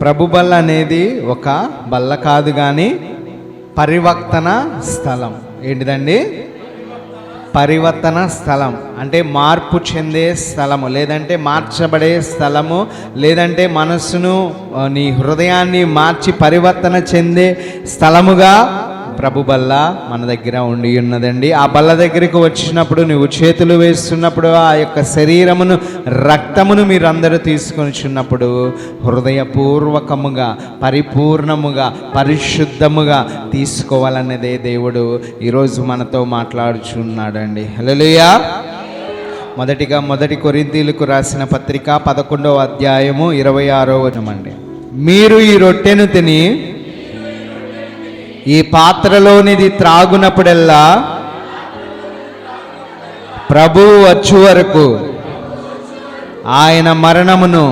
ప్రభు బల్ల అనేది ఒక బల్ల కాదు కానీ పరివర్తన స్థలం. ఏంటిదండి? పరివర్తన స్థలం అంటే మార్పు చెందే స్థలము, లేదంటే మార్చబడే స్థలము, లేదంటే మనస్సును, నీ హృదయాన్ని మార్చి పరివర్తన చెందే స్థలముగా ప్రభు బల్ల మన దగ్గర ఉండి ఉన్నదండి. ఆ బల్ల దగ్గరికి వచ్చినప్పుడు నువ్వు చేతులు వేస్తున్నప్పుడు ఆ యొక్క శరీరమును, రక్తమును మీరందరూ తీసుకొనిచున్నప్పుడు హృదయపూర్వకముగా, పరిపూర్ణముగా, పరిశుద్ధముగా తీసుకోవాలన్నదే దేవుడు ఈరోజు మనతో మాట్లాడుచున్నాడండి. హల్లెలూయా. మొదటిగా మొదటి కొరింథీయులకు రాసిన పత్రిక 11వ అధ్యాయము 26వ వచనమండి. మీరు ఈ రొట్టెను తిని ఈ పాత్రలోనిది త్రాగునప్పుడల్లా ప్రభువు వచ్చు వరకు ఆయన మరణమును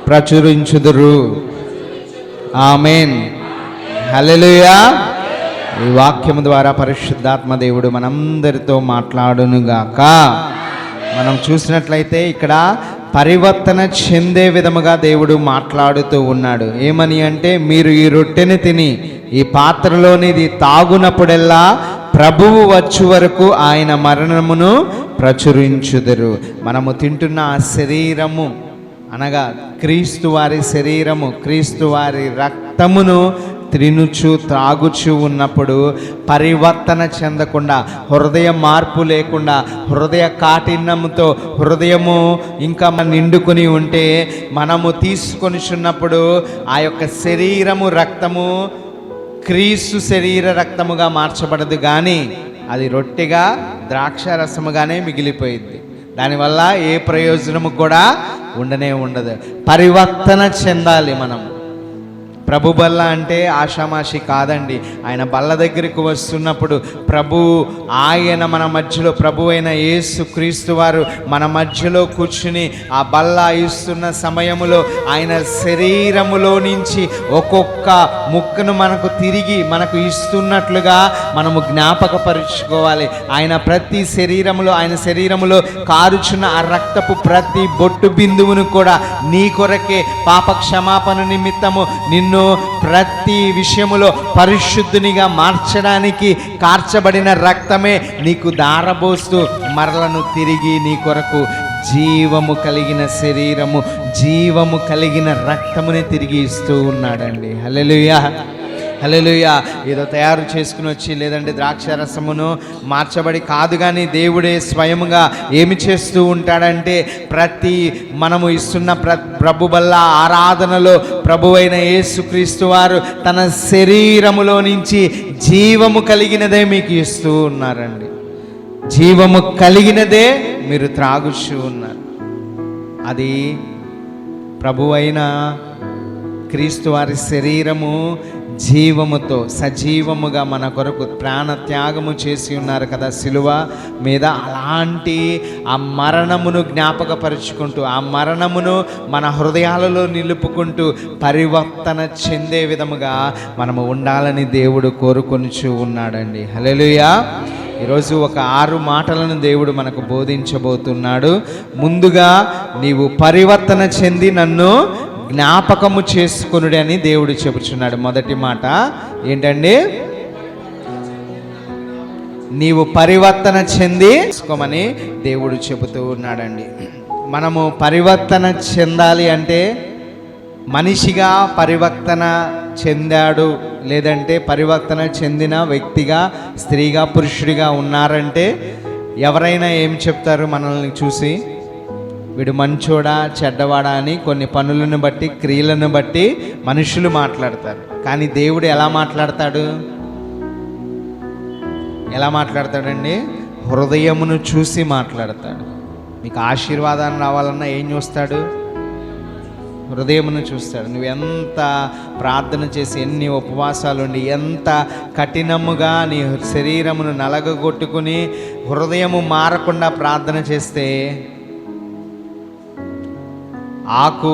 ప్రచురించుదురు. ఆమేన్. హల్లెలూయా. ఈ వాక్యము ద్వారా పరిశుద్ధాత్మ దేవుడు మనందరితో మాట్లాడునుగాక. మనం చూసినట్లయితే ఇక్కడ పరివర్తన చెందే విధముగా దేవుడు మాట్లాడుతూ ఉన్నాడు. ఏమని అంటే, మీరు ఈ రొట్టెని తిని ఈ పాత్రలోనిది తాగునప్పుడల్లా ప్రభువు వచ్చు వరకు ఆయన మరణమును ప్రచురించుదురు. మనము తింటున్న ఆ శరీరము అనగా క్రీస్తు వారి శరీరము, క్రీస్తు వారి రక్తమును తినుచు త్రాగుచు ఉన్నప్పుడు పరివర్తన చెందకుండా, హృదయ మార్పు లేకుండా, హృదయ కాఠిన్యముతో హృదయము ఇంకా నిండుకొని ఉంటే మనము తీసుకొనిచున్నప్పుడు ఆ యొక్క శరీరము, రక్తము క్రీస్తు శరీర రక్తముగా మార్చబడదు, కానీ అది రొట్టెగా, ద్రాక్ష రసముగానే మిగిలిపోయింది. దానివల్ల ఏ ప్రయోజనము కూడా ఉండనే ఉండదు. పరివర్తన చెందాలి మనం. ప్రభు బల్ల అంటే ఆషామాషి కాదండి. ఆయన బల్ల దగ్గరికి వస్తున్నప్పుడు ఆయన మన మధ్యలో, ప్రభు అయిన యేసు క్రీస్తు వారు మన మధ్యలో కూర్చుని ఆ బల్ల ఇస్తున్న సమయములో ఆయన శరీరములో నుంచి ఒక్కొక్క ముక్కను మనకు తిరిగి మనకు ఇస్తున్నట్లుగా మనము జ్ఞాపకపరుచుకోవాలి. ఆయన ప్రతి శరీరములో, ఆయన శరీరములో కారుచున్న ఆ రక్తపు ప్రతి బొట్టు బిందువును కూడా నీ కొరకే పాప క్షమాపణ నిమిత్తము నిన్ను ప్రతి విషయములో పరిశుద్ధునిగా మార్చడానికి కార్చబడిన రక్తమే నీకు దారబోస్తూ మరలను తిరిగి నీ కొరకు జీవము కలిగిన శరీరము, జీవము కలిగిన రక్తముని తిరిగి ఇస్తూ ఉన్నాడండి. హల్లెలూయా. హల్లెలూయా. ఏదో తయారు చేసుకుని వచ్చి, లేదంటే ద్రాక్షరసమును మార్చబడి కాదు, కానీ దేవుడే స్వయముగా ఏమి చేస్తూ ఉంటాడంటే ప్రతి మనము ఇస్తున్న ప్రభు బల్ల ఆరాధనలో ప్రభువైన యేసుక్రీస్తు వారు తన శరీరములో నుంచి జీవము కలిగినదే మీకు ఇస్తూ ఉన్నారండి. జీవము కలిగినదే మీరు త్రాగుచూ ఉన్నారు. అది ప్రభువైన క్రీస్తు వారి శరీరము జీవముతో సజీవముగా మన కొరకు ప్రాణ త్యాగము చేసి ఉన్నారు కదా శిలువ మీద. అలాంటి ఆ మరణమును జ్ఞాపకపరుచుకుంటూ, ఆ మరణమును మన హృదయాలలో నిలుపుకుంటూ పరివర్తన చెందే విధముగా మనము ఉండాలని దేవుడు కోరుకొనుచూ ఉన్నాడండి. హల్లెలూయా. ఈరోజు ఒక 6 మాటలను దేవుడు మనకు బోధించబోతున్నాడు. ముందుగా, నీవు పరివర్తన చెంది నన్ను జ్ఞాపకము చేసుకొనుడి అని దేవుడు చెబుతున్నాడు. మొదటి మాట ఏంటండి? నీవు పరివర్తన చెంది చేసుకోమని దేవుడు చెబుతూ ఉన్నాడండి. మనము పరివర్తన చెందాలి అంటే మనిషిగా పరివర్తన చెందాడు, లేదంటే పరివర్తన చెందిన వ్యక్తిగా, స్త్రీగా, పురుషుడిగా ఉన్నారంటే ఎవరైనా ఏం చెప్తారు మనల్ని చూసి? వీడు మంచోడా చెడ్డవాడా అని కొన్ని పనులను బట్టి, క్రియలను బట్టి మనుషులు మాట్లాడతారు. కానీ దేవుడు ఎలా మాట్లాడతాడు? ఎలా మాట్లాడతాడండి? హృదయమును చూసి మాట్లాడతాడు. మీకు ఆశీర్వాదాన్ని రావాలన్నా ఏం చూస్తాడు? హృదయమును చూస్తాడు. నువ్వు ఎంత ప్రార్థన చేసి, ఎన్ని ఉపవాసాలు ఉండి, ఎంత కఠినముగా నీ శరీరమును నలగగొట్టుకుని హృదయము మారకుండా ప్రార్థన చేస్తే ఆకు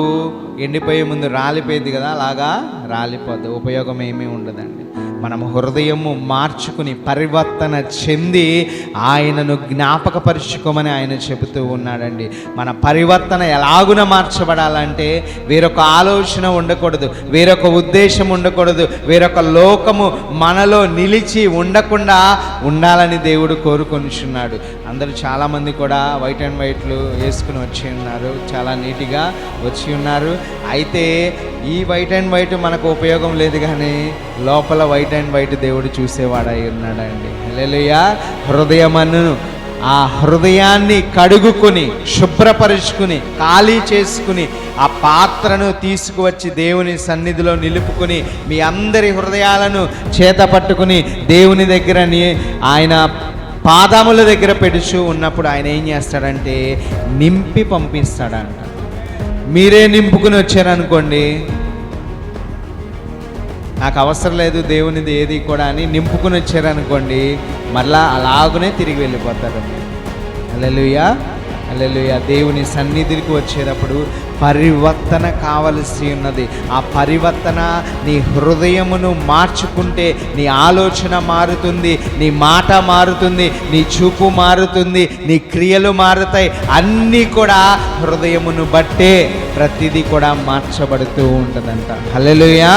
ఎండిపోయే ముందు రాలిపోయింది కదా, అలాగా రాలిపోద్ది, ఉపయోగం ఏమీ ఉండదండి. మనం హృదయము మార్చుకుని పరివర్తన చెంది ఆయనను జ్ఞాపకపరుచుకోమని ఆయన చెబుతూ ఉన్నాడండి. మన పరివర్తన ఎలాగున మార్చబడాలంటే వేరొక ఆలోచన ఉండకూడదు, వేరొక ఉద్దేశం ఉండకూడదు, వేరొక లోకము మనలో నిలిచి ఉండకుండా ఉండాలని దేవుడు కోరుకొనిచున్నాడు. అందరూ చాలామంది కూడా వైట్ అండ్ వైట్లు వేసుకుని వచ్చి ఉన్నారు, చాలా నీట్గా వచ్చి ఉన్నారు. అయితే ఈ వైట్ అండ్ వైట్ మనకు ఉపయోగం లేదు, కానీ లోపల వైట్ అండ్ వైట్ దేవుడు చూసేవాడై ఉన్నాడండి. హల్లెలూయా. హృదయమును, ఆ హృదయాన్ని కడుగుకొని శుభ్రపరుచుకుని ఖాళీ చేసుకుని ఆ పాత్రను తీసుకువచ్చి దేవుని సన్నిధిలో నిలుపుకుని మీ అందరి హృదయాలను చేత పట్టుకుని దేవుని దగ్గర ఆయన పాదముల దగ్గర పెడుచు ఉన్నప్పుడు ఆయన ఏం చేస్తాడంటే నింపి పంపిస్తాడంట. మీరే నింపుకుని వచ్చారనుకోండి, నాకు అవసరం లేదు దేవునిది ఏది కూడా అని నింపుకుని వచ్చారనుకోండి, మళ్ళా అలాగునే తిరిగి వెళ్ళిపోతారు. హల్లెలూయా, హల్లెలూయా. దేవుని సన్నిధికి వచ్చేటప్పుడు పరివర్తన కావలసి ఉన్నది. ఆ పరివర్తన నీ హృదయమును మార్చుకుంటే నీ ఆలోచన మారుతుంది, నీ మాట మారుతుంది, నీ చూపు మారుతుంది, నీ క్రియలు మారుతాయి. అన్నీ కూడా హృదయమును బట్టే ప్రతిదీ కూడా మార్చబడుతూ ఉంటుందంట. హల్లెలూయా.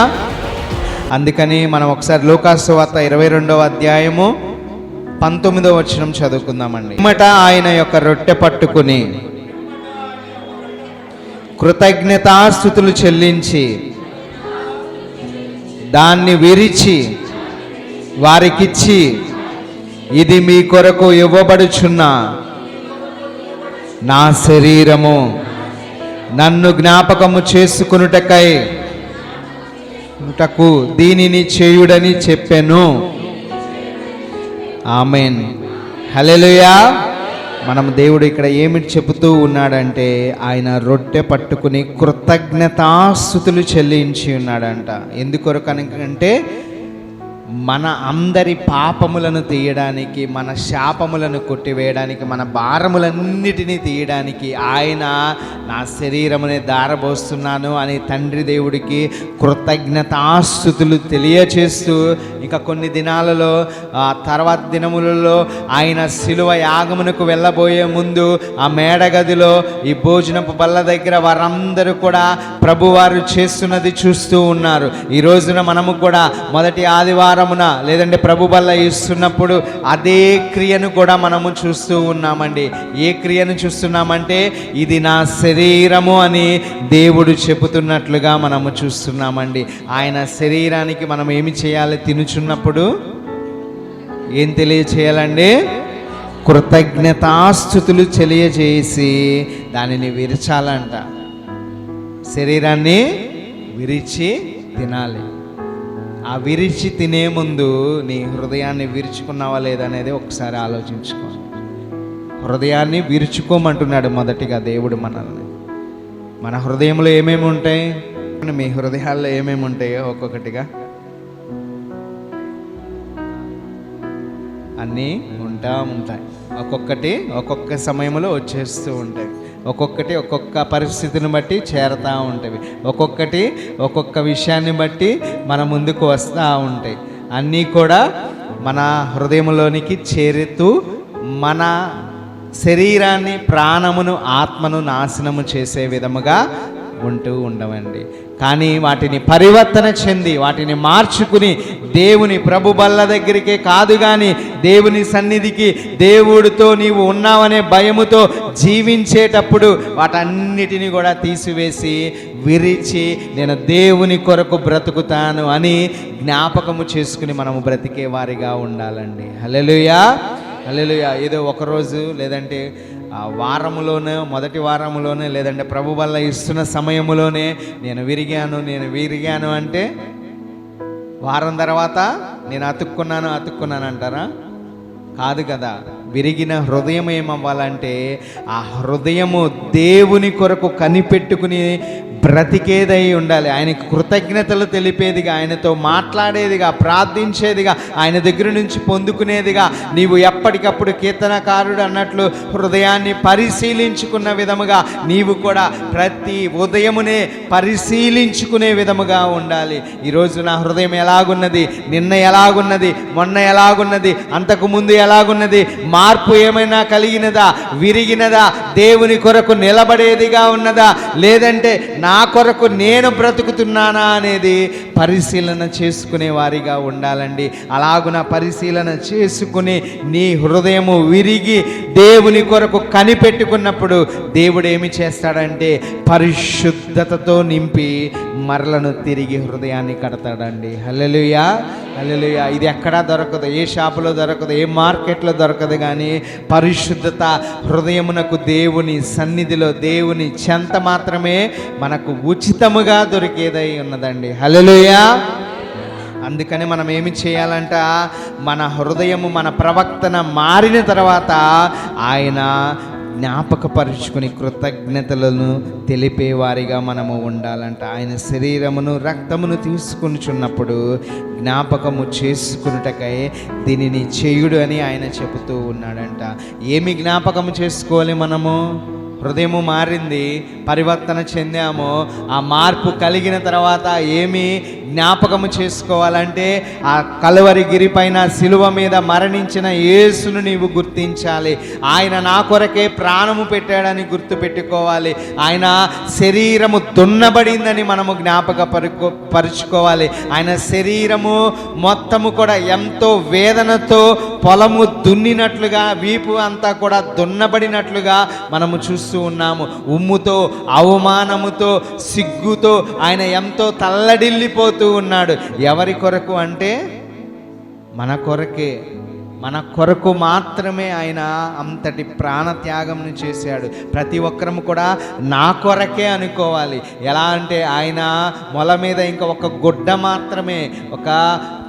అందుకని మనం ఒకసారి లూకాసు సువార్త 22వ అధ్యాయము 19వ వచనం చదువుకుందామండి. పిమ్మట ఆయన యొక్క రొట్టె పట్టుకుని కృతజ్ఞతాస్తుతులు చెల్లించి దాన్ని విరిచి వారికిచ్చి, ఇది మీ కొరకు ఇవ్వబడుచున్న నా శరీరము, నన్ను జ్ఞాపకము చేసుకొనుటకై దీనిని చేయుడని చెప్పెను. ఆమేన్. హల్లెలూయా. మనం దేవుడు ఇక్కడ ఏమిటి చెబుతూ ఉన్నాడంటే ఆయన రొట్టె పట్టుకుని కృతజ్ఞతాస్తుతులు చెల్లించి ఉన్నాడంట. ఎందుకొరకనంటే మన అందరి పాపములను తీయడానికి, మన శాపములను కొట్టివేయడానికి, మన భారములన్నిటినీ తీయడానికి ఆయన నా శరీరమునే దారబోస్తున్నాను అని తండ్రి దేవుడికి కృతజ్ఞతాస్తుతులు తెలియచేస్తూ, ఇంకా కొన్ని దినాలలో తర్వాత దినములలో ఆయన శిలువ యాగమునకు వెళ్ళబోయే ముందు ఆ మేడగదిలో ఈ భోజనపు బల్ల దగ్గర వారందరూ కూడా ప్రభువారు చేస్తున్నది చూస్తూ ఉన్నారు. ఈ రోజున మనము కూడా మొదటి ఆదివారం లేదంటే ప్రభు బల్ల ఇస్తున్నప్పుడు అదే క్రియను కూడా మనము చూస్తూ ఉన్నామండి. ఏ క్రియను చూస్తున్నామంటే ఇది నా శరీరము అని దేవుడు చెబుతున్నట్లుగా మనము చూస్తున్నామండి. ఆయన శరీరానికి మనం ఏమి చేయాలి? తినుచున్నప్పుడు ఏం తెలియచేయాలండి? కృతజ్ఞతాస్తుతులు తెలియజేసి దానిని విరచాలంట. శరీరాన్ని విరిచి తినాలి. ఆ విరిచి తినే ముందు నీ హృదయాన్ని విరుచుకున్నావా లేదనేది ఒకసారి ఆలోచించుకో. హృదయాన్ని విరుచుకోమంటున్నాడు మొదటిగా దేవుడు మనల్ని. మన హృదయంలో ఏమేమి ఉంటాయి? మీ హృదయాల్లో ఏమేమి ఉంటాయో ఒక్కొక్కటిగా అన్నీ ఉంటాయి. ఒక్కొక్కటి ఒక్కొక్క సమయంలో వచ్చేస్తూ ఉంటాయి. ఒక్కొక్కటి ఒక్కొక్క పరిస్థితిని బట్టి చేరుతూ ఉంటాయి. ఒక్కొక్కటి ఒక్కొక్క విషయాన్ని బట్టి మన ముందుకు వస్తూ ఉంటాయి. అన్నీ కూడా మన హృదయంలోనికి చేరుతూ మన శరీరాన్ని, ప్రాణమును, ఆత్మను నాశనము చేసే విధముగా ఉంటూ ఉండవండి. కానీ వాటిని పరివర్తన చెంది వాటిని మార్చుకుని దేవుని ప్రభు బల్ల దగ్గరికే కాదు కానీ దేవుని సన్నిధికి దేవుడితో నీవు ఉన్నావనే భయముతో జీవించేటప్పుడు వాటన్నిటిని కూడా తీసివేసి విరిచి నేను దేవుని కొరకు బ్రతుకుతాను అని జ్ఞాపకము చేసుకుని మనము బ్రతికే వారిగా ఉండాలండి. హల్లెలూయా, హల్లెలూయా. ఏదో ఒకరోజు లేదంటే వారములోనే, మొదటి వారములోనే, లేదంటే ప్రభు వల్ల ఇస్తున్న సమయములోనే నేను విరిగాను అంటే వారం తర్వాత నేను అతుక్కున్నాను అంటారా? కాదు కదా. విరిగిన హృదయం ఏమవ్వాలంటే ఆ హృదయము దేవుని కొరకు కనిపెట్టుకుని బ్రతికేదై ఉండాలి. ఆయనకు కృతజ్ఞతలు తెలిపేదిగా, ఆయనతో మాట్లాడేదిగా, ప్రార్థించేదిగా, ఆయన దగ్గర నుంచి పొందుకునేదిగా. నీవు ఎప్పటికప్పుడు కీర్తనకారుడు అన్నట్లు హృదయాన్ని పరిశీలించుకున్న విధముగా నీవు కూడా ప్రతి ఉదయమునే పరిశీలించుకునే విధముగా ఉండాలి. ఈరోజు నా హృదయం ఎలాగున్నది, నిన్న ఎలాగున్నది, మొన్న ఎలాగున్నది, అంతకుముందు ఎలాగున్నది, మార్పు ఏమైనా కలిగినదా, విరిగినదా, దేవుని కొరకు నిలబడేదిగా ఉన్నదా, లేదంటే నా కొరకు నేను బ్రతుకుతున్నానా అనేది పరిశీలన చేసుకునే వారిగా ఉండాలండి. అలాగున పరిశీలన చేసుకుని నీ హృదయము విరిగి దేవుని కొరకు కనిపెట్టుకున్నప్పుడు దేవుడు ఏమి చేస్తాడంటే పరిశుద్ధతతో నింపి మరలను తిరిగి హృదయాన్ని కడతాడండి. హల్లెలూయా, హల్లెలూయా. ఇది ఎక్కడా దొరకదు, ఏ షాపులో దొరకదు, ఏ మార్కెట్లో దొరకదు. కానీ పరిశుద్ధత హృదయమునకు దేవుని సన్నిధిలో, దేవుని చెంత మాత్రమే మనకు ఉచితముగా దొరికేదై ఉన్నదండి. హల్లెలూయా. అందుకని మనం ఏమి చేయాలంట, మన హృదయము, మన ప్రవర్తన మారిన తర్వాత ఆయన జ్ఞాపకపరుచుకుని కృతజ్ఞతలను తెలిపేవారిగా మనము ఉండాలంట. ఆయన శరీరమును రక్తమును తీసుకునిచున్నప్పుడు జ్ఞాపకము చేసుకున్నటకై దీనిని చేయుడు అని ఆయన చెబుతూ ఉన్నాడంట. ఏమి జ్ఞాపకము చేసుకోవాలి మనము? హృదయము మారింది, పరివర్తన చెందాము. ఆ మార్పు కలిగిన తర్వాత ఏమి జ్ఞాపకము చేసుకోవాలంటే ఆ కలువరి గిరి పైన శిలువ మీద మరణించిన యేసును నీవు గుర్తించాలి. ఆయన నా కొరకే ప్రాణము పెట్టాడని గుర్తుపెట్టుకోవాలి. ఆయన శరీరము దున్నబడిందని మనము పరుచుకోవాలి. ఆయన శరీరము మొత్తము కూడా ఎంతో వేదనతో పొలము దున్నినట్లుగా, వీపు అంతా కూడా దున్నబడినట్లుగా మనము చూస్తూ ఉన్నాము. ఉమ్ముతో, అవమానముతో, సిగ్గుతో ఆయన ఎంతో తల్లడిల్లిపోతూ ఉన్నాడు. ఎవరి కొరకు అంటే మన కొరకే. మన కొరకు మాత్రమే ఆయన అంతటి ప్రాణత్యాగంను చేశాడు. ప్రతి ఒక్కరము కూడా నా కొరకే అనుకోవాలి. ఎలా అంటే ఆయన మొల మీద ఇంకా ఒక గుడ్డ మాత్రమే, ఒక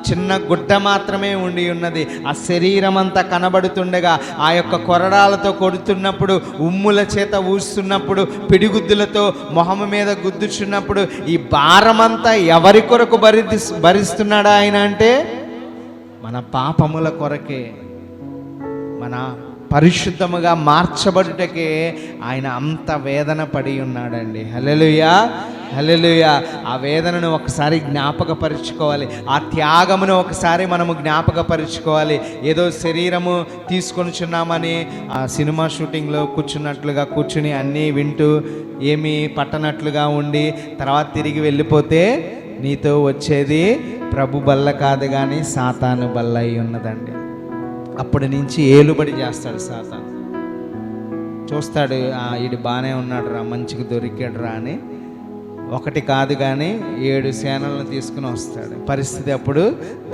చిన్న గుడ్డ మాత్రమే ఉండి ఉన్నది. ఆ శరీరం అంతా కనబడుతుండగా, ఆ యొక్క కొరడాలతో కొడుతున్నప్పుడు, ఉమ్ముల చేత ఊస్తున్నప్పుడు, పిడిగుద్దులతో మొహము మీద గుద్దుచున్నప్పుడు ఈ భారమంతా ఎవరి కొరకు భరిస్తున్నాడా ఆయన అంటే మన పాపముల కొరకే, మన పరిశుద్ధముగా మార్చబడుటకే ఆయన అంత వేదన పడి ఉన్నాడండి. హల్లెలూయా, హల్లెలూయా. ఆ వేదనను ఒకసారి జ్ఞాపకపరుచుకోవాలి. ఆ త్యాగమును ఒకసారి మనము జ్ఞాపకపరుచుకోవాలి. ఏదో శరీరము తీసుకొనిచున్నామని ఆ సినిమా షూటింగ్లో కూర్చుని అన్నీ వింటూ ఏమీ పట్టనట్లుగా ఉండి తర్వాత తిరిగి వెళ్ళిపోతే నీతో వచ్చేది ప్రభు బల్ల కాదు కానీ సాతాను బల్ల అయి ఉన్నదండి. అప్పటి నుంచి ఏలుబడి చేస్తాడు సాతాను. చూస్తాడు, ఈడు బాగానే ఉన్నాడు రా, మంచిగా దొరికాడు రా అని. ఒకటి కాదు కానీ 7 సేనలను తీసుకుని వస్తాడు. పరిస్థితి అప్పుడు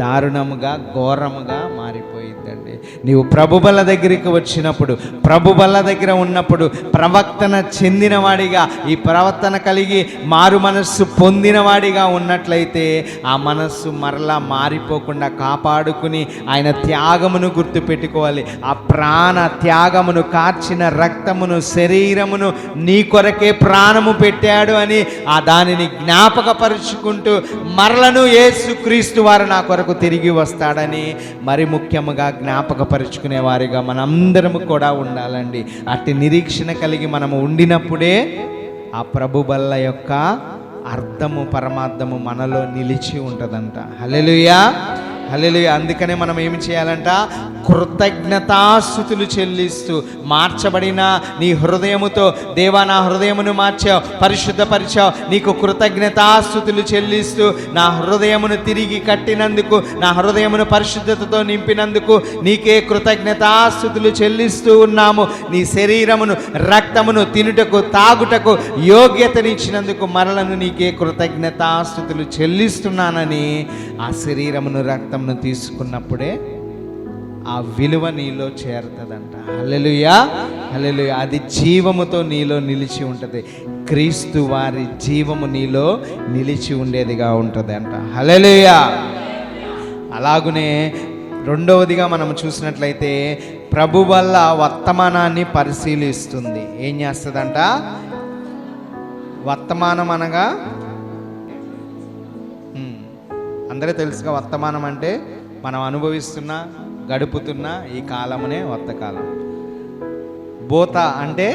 దారుణముగా, ఘోరముగా మారిపోయిందండి. నీవు ప్రభుబల దగ్గరికి వచ్చినప్పుడు, ప్రభుబల దగ్గర ఉన్నప్పుడు, ప్రవర్తన చెందినవాడిగా, ఈ ప్రవర్తన కలిగి మారు మనస్సు పొందినవాడిగా ఉన్నట్లయితే ఆ మనస్సు మరలా మారిపోకుండా కాపాడుకుని ఆయన త్యాగమును గుర్తుపెట్టుకోవాలి. ఆ ప్రాణ త్యాగమును, కార్చిన రక్తమును, శరీరమును నీ కొరకే ప్రాణము పెట్టాడు అని ఆ దానిని జ్ఞాపకపరుచుకుంటూ మరలను యేసుక్రీస్తు వారు నా కొరకు తిరిగి వస్తాడని మరి ముఖ్యముగా జ్ఞాపకపరుచుకునే వారిగా మనందరము కూడా ఉండాలండి. అట్టి నిరీక్షణ కలిగి మనము ఉండినప్పుడే ఆ ప్రభు బల్ల యొక్క అర్థము, పరమార్థము మనలో నిలిచి ఉంటుందంట. హల్లెలూయా, హల్లెలూయా. అందుకనే మనం ఏమి చేయాలంట, కృతజ్ఞతాస్తుతులు చెల్లిస్తూ మార్చబడిన నీ హృదయముతో, దేవా నా హృదయమును మార్చావు, పరిశుద్ధపరిచావు, నీకు కృతజ్ఞతాస్తుతులు చెల్లిస్తూ నా హృదయమును తిరిగి కట్టినందుకు, నా హృదయమును పరిశుద్ధతతో నింపినందుకు నీకే కృతజ్ఞతాస్తుతులు చెల్లిస్తూ ఉన్నాము. నీ శరీరమును, రక్తమును తినుటకు, తాగుటకు యోగ్యతనిచ్చినందుకు మరలను నీకే కృతజ్ఞతాస్తుతులు చెల్లిస్తున్నానని ఆ శరీరమును, రక్తమును తీసుకున్నప్పుడే ఆ విలువ నీలో చేరుతుందంట. హల్లెలూయా, హల్లెలూయా. అది జీవముతో నీలో నిలిచి ఉంటుంది. క్రీస్తు వారి జీవము నీలో నిలిచి ఉండేదిగా ఉంటుంది అంట. హల్లెలూయా. అలాగునే రెండవదిగా మనం చూసినట్లయితే ప్రభు వల్ల వర్తమానాన్ని పరిశీలిస్తుంది. ఏం చేస్తుందంట? వర్తమానం అనగా అందరూ తెలుసుగా, వర్తమానం అంటే మనం అనుభవిస్తున్న గడుపుతున్న ఈ కాలమునే వర్తకాలం. భూత అంటే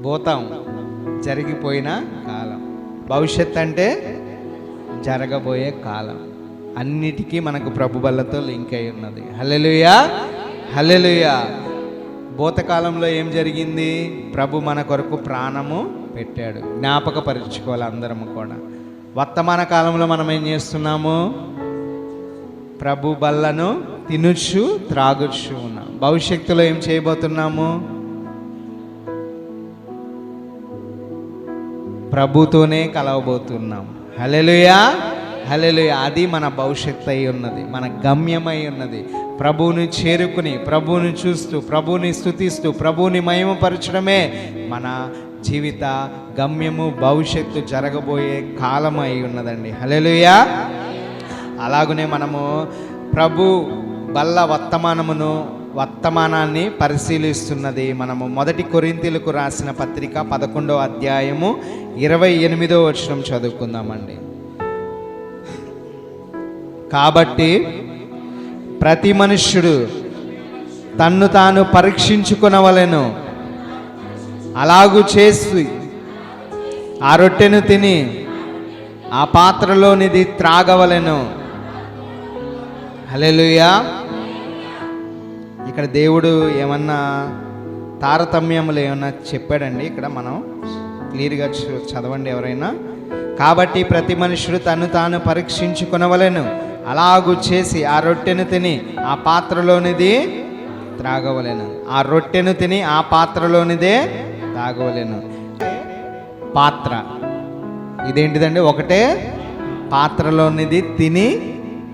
భూతం, జరిగిపోయిన కాలం. భవిష్యత్ అంటే జరగబోయే కాలం. అన్నిటికీ మనకు ప్రభు బల్లతో లింక్ అయి ఉన్నది. హల్లెలూయా, హల్లెలూయా. భూతకాలంలో ఏం జరిగింది? ప్రభు మన కొరకు ప్రాణము పెట్టాడు. జ్ఞాపకపరుచుకోవాలి అందరము కూడా. వర్తమాన కాలంలో మనం ఏం చేస్తున్నాము? ప్రభు బల్లను తినుచు త్రాగుచు ఉన్నాం. భవిష్యత్తులో ఏం చేయబోతున్నాము? ప్రభుతోనే కలవబోతున్నాం. హల్లెలూయా, హల్లెలూయా. అది మన భవిష్యత్తు అయి ఉన్నది, మన గమ్యమై ఉన్నది. ప్రభువుని చేరుకుని, ప్రభువుని చూస్తూ, ప్రభువుని స్తుతిస్తూ, ప్రభువుని మహిమపరచడమే మన జీవిత గమ్యము, భవిష్యత్తు, జరగబోయే కాలం అయి ఉన్నదండి. హల్లెలూయా. అలాగనే మనము ప్రభు బల్ల వర్తమానాన్ని పరిశీలిస్తున్నది. మనము 1 కొరింథీయులకు రాసిన పత్రిక 11వ అధ్యాయము 28వ వచనం చదువుకుందామండి. కాబట్టి ప్రతి మనుష్యుడు తన్ను తాను పరీక్షించుకొనవలెను. అలాగూ చేసి ఆ రొట్టెను తిని ఆ పాత్రలోనిది త్రాగవలెను. హల్లెలూయా. ఇక్కడ దేవుడు ఏమన్నా తారతమ్యములు ఏమన్నా చెప్పాడండి? ఇక్కడ మనం క్లియర్గా చదవండి ఎవరైనా. కాబట్టి ప్రతి మనుషుడు తను తాను పరీక్షించుకొనవలెను. అలాగూ చేసి ఆ రొట్టెను తిని ఆ పాత్రలోనిది త్రాగవలెను. ఆ రొట్టెను తిని ఆ పాత్రలోనిదే తాగవలెను. పాత్ర ఇదేంటిదండి? ఒకటే పాత్రలోనిది తిని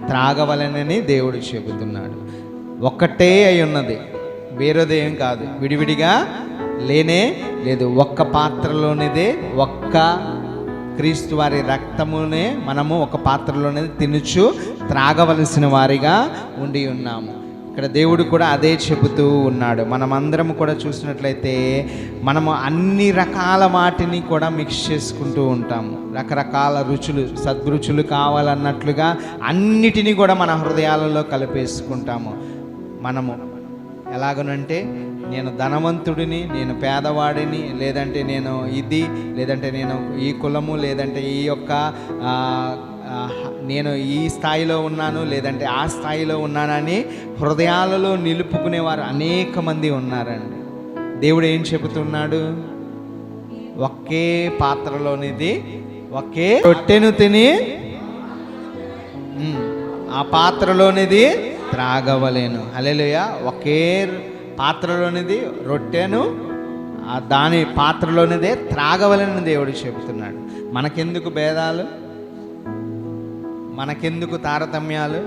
త్రాగవలెనని దేవుడు చెబుతున్నాడు. ఒక్కటే అయి ఉన్నది, వేరేది ఏం కాదు, విడివిడిగా లేనే లేదు. ఒక్క పాత్రలోనిదే, ఒక్క క్రీస్తు వారి రక్తమునే మనము ఒక పాత్రలోనే తినుచు త్రాగవలసిన వారిగా ఉండి ఉన్నాము. ఇక్కడ దేవుడు కూడా అదే చెబుతూ ఉన్నాడు. మనమందరం కూడా చూసినట్లయితే మనము అన్ని రకాల వాటిని కూడా మిక్స్ చేసుకుంటూ ఉంటాము. రకరకాల రుచులు, సద్రుచులు కావాలన్నట్లుగా అన్నిటినీ కూడా మన హృదయాలలో కలిపేసుకుంటాము. మనము ఎలాగనంటే నేను ధనవంతుడిని, నేను పేదవాడిని, లేదంటే నేను ఇది, లేదంటే నేను ఈ కులము, లేదంటే ఈ యొక్క నేను ఈ స్థాయిలో ఉన్నాను, లేదంటే ఆ స్థాయిలో ఉన్నానని హృదయాలలో నిలుపుకునేవారు అనేక మంది ఉన్నారండి. దేవుడు ఏం చెబుతున్నాడు? ఒకే పాత్రలోనిది, ఒకే రొట్టెను తిని ఆ పాత్రలోనిది త్రాగవలేను. హల్లెలూయా. ఒకే పాత్రలోనిది రొట్టెను దాని పాత్రలోనిదే త్రాగవలని దేవుడు చెబుతున్నాడు. మనకెందుకు భేదాలు? మనకెందుకు తారతమ్యాలు?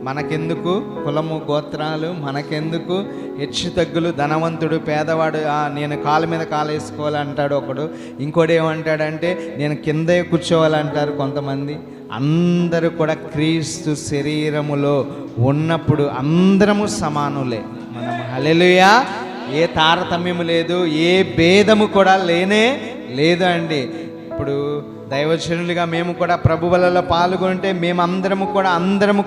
మనకెందుకు కులము గోత్రాలు? మనకెందుకు హెచ్చు తగ్గులు? ధనవంతుడు పేదవాడు, నేను కాలు మీద కాలు వేసుకోవాలి అంటాడు ఒకడు, ఇంకోటి ఏమంటాడంటే నేను కిందే కూర్చోవాలంటారు కొంతమంది. అందరూ కూడా క్రీస్తు శరీరములో ఉన్నప్పుడు అందరము సమానులే మనము. హల్లెలూయా. ఏ తారతమ్యము లేదు, ఏ భేదము కూడా లేనే లేదు అండి. ఇప్పుడు దైవజనులుగా మేము కూడా ప్రభు వలలో పాల్గొంటే అందరము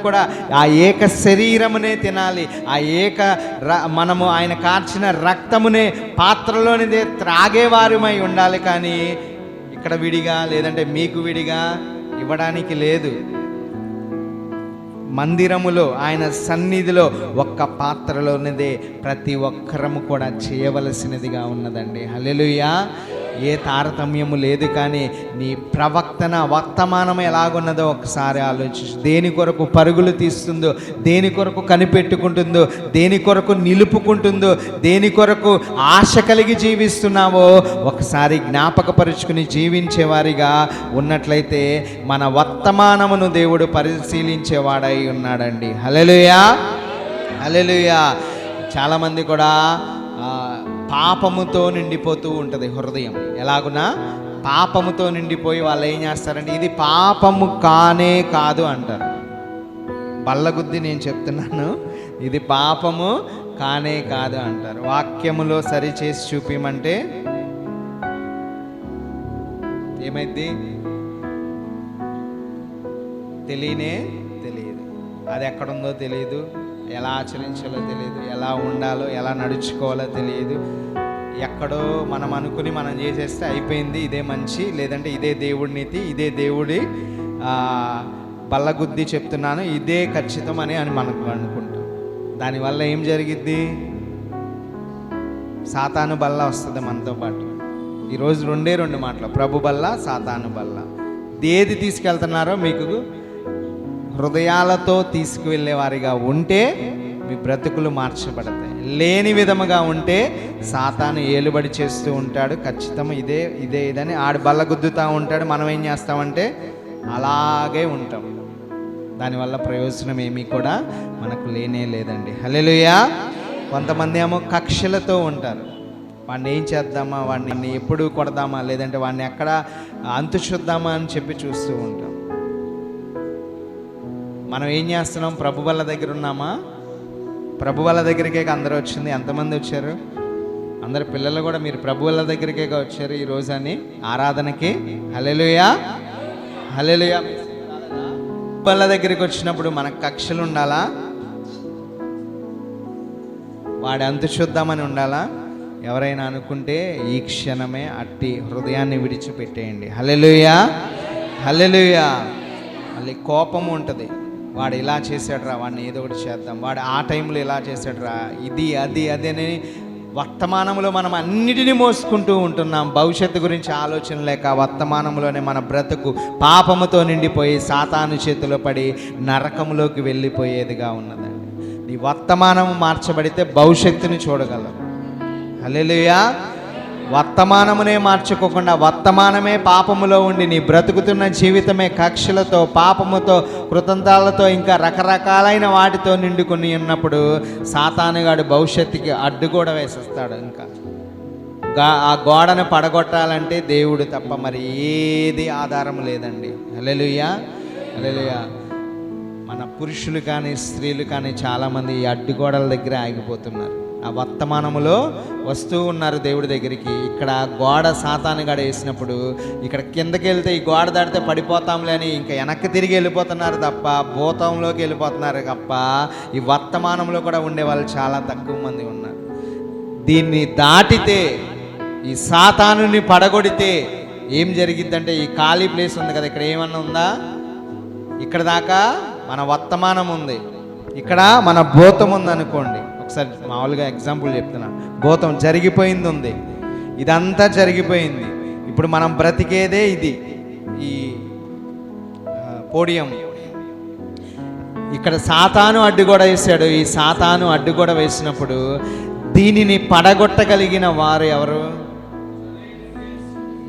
కూడా ఆ ఏక శరీరమునే తినాలి. ఆ ఏక మనము ఆయన కార్చిన రక్తమునే పాత్రలోనిదే త్రాగేవారమై ఉండాలి. కానీ ఇక్కడ విడిగా, లేదంటే మీకు విడిగా ఇవ్వడానికి లేదు. మందిరములో, ఆయన సన్నిధిలో ఒక్క పాత్రలోనిదే ప్రతి ఒక్కరము కూడా చేయవలసినదిగా ఉన్నదండి. హల్లెలూయా. ఏ తారతమ్యము లేదు. కానీ నీ వర్తమానం ఎలాగున్నదో ఒకసారి ఆలోచించు. దేని కొరకు పరుగులు తీస్తుందో, దేని కొరకు కనిపెట్టుకుంటుందో, దేని కొరకు నిలుపుకుంటుందో, దేని కొరకు ఆశ కలిగి జీవిస్తున్నావో ఒకసారి జ్ఞాపకపరుచుకుని జీవించేవారిగా ఉన్నట్లయితే మన వర్తమానమును దేవుడు పరిశీలించేవాడై ఉన్నాడండి. హల్లెలూయా, హల్లెలూయా. చాలామంది కూడా పాపముతో నిండిపోతూ ఉంటుంది హృదయం. ఎలాగునా పాపముతో నిండిపోయి వాళ్ళు ఏం చేస్తారంటే ఇది పాపము కానే కాదు అంటారు. బల్లగుద్ది నేను చెప్తున్నాను, ఇది పాపము కానే కాదు అంటారు. వాక్యములో సరి చేసి చూపిమంటే ఏమైంది? తెలియనే తెలియదు. అది ఎక్కడుందో తెలియదు, ఎలా ఆచరించాలో తెలియదు, ఎలా ఉండాలో ఎలా నడుచుకోవాలో తెలియదు. ఎక్కడో మనం అనుకుని మనం చేసేస్తే అయిపోయింది, ఇదే మంచి, లేదంటే ఇదే దేవుడి నీతి, ఇదే దేవుడి బల్లగుద్ది చెప్తున్నాను, ఇదే ఖచ్చితం అని మనకు అనుకుంటాం. దానివల్ల ఏం జరిగిద్ది? సాతాను బల్ల వస్తుంది మనతో పాటు. ఈరోజు రెండు మాటలు, ప్రభు బల్ల, సాతాను బల్ల. ఏది తీసుకెళ్తున్నారో మీకు హృదయాలతో తీసుకువెళ్ళేవారిగా ఉంటే మీ బ్రతుకులు మార్చబడతాయి. లేని విధముగా ఉంటే సాతాను ఏలుబడి చేస్తూ ఉంటాడు. ఖచ్చితంగా ఇదే ఇదని ఆడు బల్ల గుద్దుతూ ఉంటాడు. మనం ఏం చేస్తామంటే అలాగే ఉంటాం. దానివల్ల ప్రయోజనం ఏమీ కూడా మనకు లేనే లేదండి. హల్లెలూయా. కొంతమంది ఏమో కక్షలతో ఉంటారు. వాడిని ఏం చేద్దామా, వాడిని ఎప్పుడు కొడదామా, లేదంటే వాడిని ఎక్కడ అంతు చూద్దామా అని చెప్పి చూస్తూ ఉంటాం. మనం ఏం చేస్తున్నాం? ప్రభు వాళ్ళ దగ్గర ఉన్నామా? ప్రభు వాళ్ళ దగ్గరికే అందరూ వచ్చింది. ఎంతమంది వచ్చారు? అందరు పిల్లలు కూడా మీరు ప్రభు వాళ్ళ దగ్గరికే వచ్చారు ఈరోజు అని ఆరాధనకి. హల్లెలూయా, హల్లెలూయా. వాళ్ళ దగ్గరికి వచ్చినప్పుడు మనకు కక్షలు ఉండాలా? వాడి అంతు చూద్దామని ఉండాలా? ఎవరైనా అనుకుంటే ఈ క్షణమే అట్టి హృదయాన్ని విడిచిపెట్టేయండి. హల్లెలూయా, హల్లెలూయా. మళ్ళీ కోపము ఉంటుంది. వాడు ఇలా చేశాడురా, వాడిని ఏదో ఒకటి చేద్దాం, వాడు ఆ టైంలో ఇలా చేశాడురా, ఇది అది అని వర్తమానంలో మనం అన్నిటినీ మోసుకుంటూ ఉంటున్నాం. భవిష్యత్తు గురించి ఆలోచన లేక వర్తమానంలోనే మన బ్రతుకు పాపముతో నిండిపోయి సాతాను చేతిలో పడి నరకములోకి వెళ్ళిపోయేదిగా ఉన్నదండి. నీ వర్తమానం మార్చబడితే భవిష్యత్తుని చూడగలరు. హల్లెలూయా. వర్తమానమునే మార్చుకోకుండా వర్తమానమే పాపములో ఉండి నీ బ్రతుకుతున్న జీవితమే కక్షలతో, పాపముతో, కృతంతాలతో, ఇంకా రకరకాలైన వాటితో నిండుకొని ఉన్నప్పుడు సాతానుగాడు భవిష్యత్తుకి అడ్డు కూడా వేసేస్తాడు. ఇంకా ఆ గోడను పడగొట్టాలంటే దేవుడు తప్ప మరి ఏది ఆధారం లేదండి. హల్లెలూయా, హల్లెలూయా. మన పురుషులు కానీ స్త్రీలు కానీ చాలామంది ఈ అడ్డుగోడల దగ్గర ఆగిపోతున్నారు. ఆ వర్తమానములో వస్తూ ఉన్నారు దేవుడి దగ్గరికి. ఇక్కడ గోడ సాతానుగాడు వేసినప్పుడు ఇక్కడ కిందకి వెళ్తే ఈ గోడ దాటితే పడిపోతాంలే అని ఇంకా వెనక్కి తిరిగి వెళ్ళిపోతున్నారు తప్ప, భూతంలోకి వెళ్ళిపోతున్నారు తప్ప ఈ వర్తమానంలో కూడా ఉండే వాళ్ళు చాలా తక్కువ మంది ఉన్నారు. దీన్ని దాటితే, ఈ సాతానుని పడగొడితే ఏం జరిగిద్దంటే, ఈ ఖాళీ ప్లేస్ ఉంది కదా, ఇక్కడ ఏమన్నా ఉందా? ఇక్కడ దాకా మన వర్తమానం ఉంది, ఇక్కడ మన భూతం ఉంది అనుకోండి. ఒకసారి మామూలుగా ఎగ్జాంపుల్ చెప్తున్నా. భూతం జరిగిపోయింది ఉంది, ఇదంతా జరిగిపోయింది. ఇప్పుడు మనం బ్రతికేదే ఇది, ఈ పోడియం. ఇక్కడ సాతాను అడ్డుగోడ వేసాడు. ఈ సాతాను అడ్డుగోడ వేసినప్పుడు దీనిని పడగొట్టగలిగిన వారు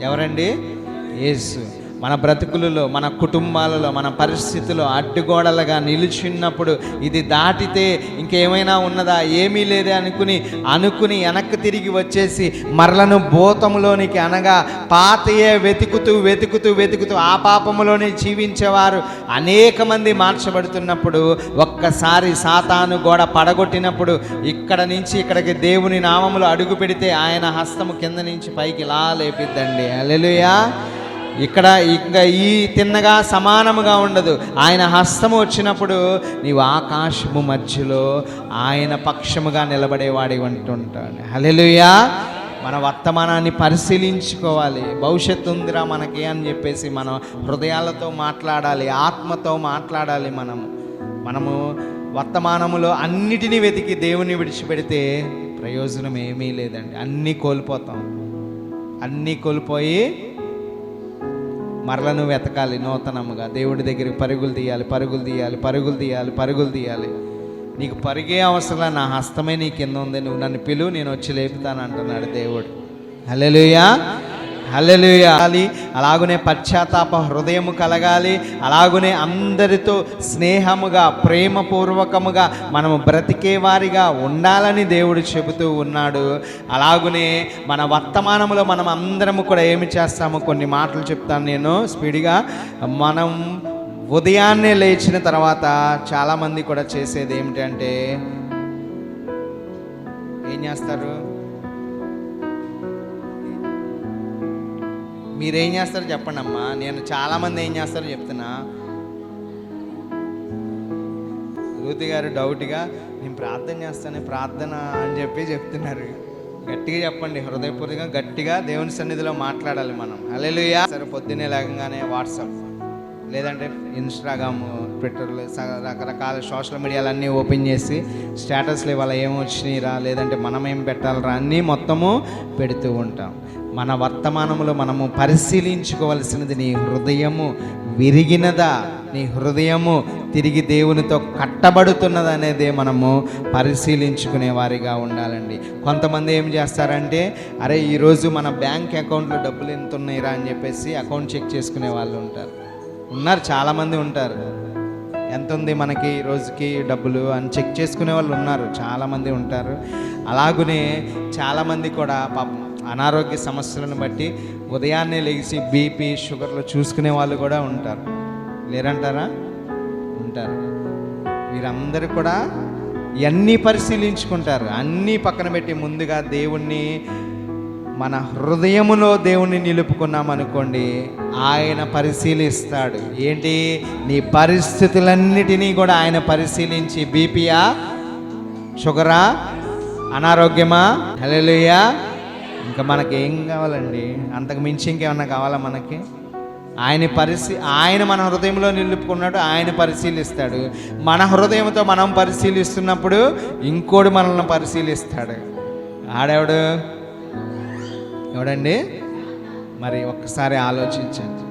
ఎవరండి? యేసు. మన బ్రతుకులలో, మన కుటుంబాలలో, మన పరిస్థితుల్లో అడ్డుగోడలుగా నిలిచిన్నప్పుడు ఇది దాటితే ఇంకేమైనా ఉన్నదా? ఏమీ లేదే అనుకుని వెనక్కి తిరిగి వచ్చేసి మరలను భూతములోనికి, అనగా పాతయే వెతుకుతూ ఆ పాపములోనే జీవించేవారు అనేక మంది మార్చబడుతున్నప్పుడు, ఒక్కసారి సాతాను గోడ పడగొట్టినప్పుడు ఇక్కడ నుంచి ఇక్కడికి దేవుని నామములో అడుగు పెడితే ఆయన హస్తము కింద నుంచి పైకి ఇలా లేపిద్దండి. హల్లెలూయా. ఇక్కడ ఇంకా ఈ తిన్నగా సమానముగా ఉండదు. ఆయన హస్తము వచ్చినప్పుడు నీవు ఆకాశము మధ్యలో ఆయన పక్షముగా నిలబడేవాడి అంటుంటాడు. హల్లెలూయా. మన వర్తమానాన్ని పరిశీలించుకోవాలి. భవిష్యత్తు ఉందిరా మనకి అని చెప్పేసి మనం హృదయాలతో మాట్లాడాలి, ఆత్మతో మాట్లాడాలి. మనము వర్తమానములో అన్నిటినీ వెతికి దేవుని విడిచిపెడితే ప్రయోజనం ఏమీ లేదండి. అన్నీ కోల్పోతాం. అన్నీ కోల్పోయి మరలను వెతకాలి నూతనముగా. దేవుడి దగ్గరికి పరుగులు తీయాలి. నీకు పరిగే అవసరం, నా హస్తమే నీ కింద ఉంది, నువ్వు నన్ను పిలువు, నేను వచ్చి లేపుతాను అంటున్నాడు దేవుడు. హల్లెలూయా, హల్లెలూయా. అలాగునే పశ్చాత్తాప హృదయము కలగాలి. అలాగునే అందరితో స్నేహముగా, ప్రేమపూర్వకముగా మనము బ్రతికే వారిగా ఉండాలని దేవుడు చెబుతూ ఉన్నాడు. అలాగునే మన వర్తమానంలో మనం అందరము కూడా ఏమి చేస్తాము? కొన్ని మాటలు చెప్తాను నేను స్పీడ్గా. మనం ఉదయాన్నే లేచిన తర్వాత చాలామంది కూడా చేసేది ఏమిటంటే ఏం చేస్తారు? మీరేం చేస్తారో చెప్పండి అమ్మా. నేను చాలామంది ఏం చేస్తారో చెప్తున్నా. రూతి గారు డౌట్గా నేను ప్రార్థన చేస్తాను ప్రార్థన అని చెప్తున్నారు. గట్టిగా చెప్పండి, హృదయపూర్వకంగా గట్టిగా దేవుని సన్నిధిలో మాట్లాడాలి మనం. హల్లెలూయా. సరే, పొద్దున్నే లేకగానే వాట్సాప్ లేదంటే ఇన్స్టాగ్రామ్, ట్విట్టర్లు, రకరకాల సోషల్ మీడియాలన్నీ ఓపెన్ చేసి స్టేటస్లు ఇవాళ ఏమొచ్చినాయిరా, లేదంటే మనం ఏం పెట్టాలరా అన్నీ మొత్తము పెడుతూ ఉంటాం. మన వర్తమానములో మనము పరిశీలించుకోవలసినది, నీ హృదయము విరిగినదా, నీ హృదయము తిరిగి దేవునితో కట్టబడుతున్నది అనేదే మనము పరిశీలించుకునే వారిగా ఉండాలండి. కొంతమంది ఏం చేస్తారంటే, అరే ఈరోజు మన బ్యాంక్ అకౌంట్లో డబ్బులు ఎంత ఉన్నాయిరా అని చెప్పేసి అకౌంట్ చెక్ చేసుకునే వాళ్ళు ఉన్నారు, చాలామంది ఉంటారు. ఎంత ఉంది మనకి ఈ రోజుకి డబ్బులు అని చెక్ చేసుకునే వాళ్ళు ఉన్నారు, చాలామంది ఉంటారు. అలాగనే చాలామంది కూడా పాపం అనారోగ్య సమస్యలను బట్టి ఉదయాన్నే లేచి బీపీ, షుగర్లు చూసుకునే వాళ్ళు కూడా ఉంటారు. లేరంటారా? ఉంటారు. వీరందరూ కూడా ఇవన్నీ పరిశీలించుకుంటారు. అన్నీ పక్కన పెట్టి ముందుగా దేవుణ్ణి, మన హృదయములో దేవుణ్ణి నిలుపుకున్నామనుకోండి, ఆయన పరిశీలిస్తాడు. ఏంటి? నీ పరిస్థితులన్నిటినీ కూడా ఆయన పరిశీలించి, బీపీయా, షుగరా, అనారోగ్యమా, హల్లెలూయా, ఇంకా మనకి ఏం కావాలండి? అంతకు మించి ఇంకేమన్నా కావాలా మనకి? ఆయన మన హృదయంలో నిలుపుకున్నాడు, ఆయన పరిశీలిస్తాడు. మన హృదయంతో మనం పరిశీలిస్తున్నప్పుడు ఇంకోడు మనల్ని పరిశీలిస్తాడు. ఎవడండి? మరి ఒక్కసారి ఆలోచించండి.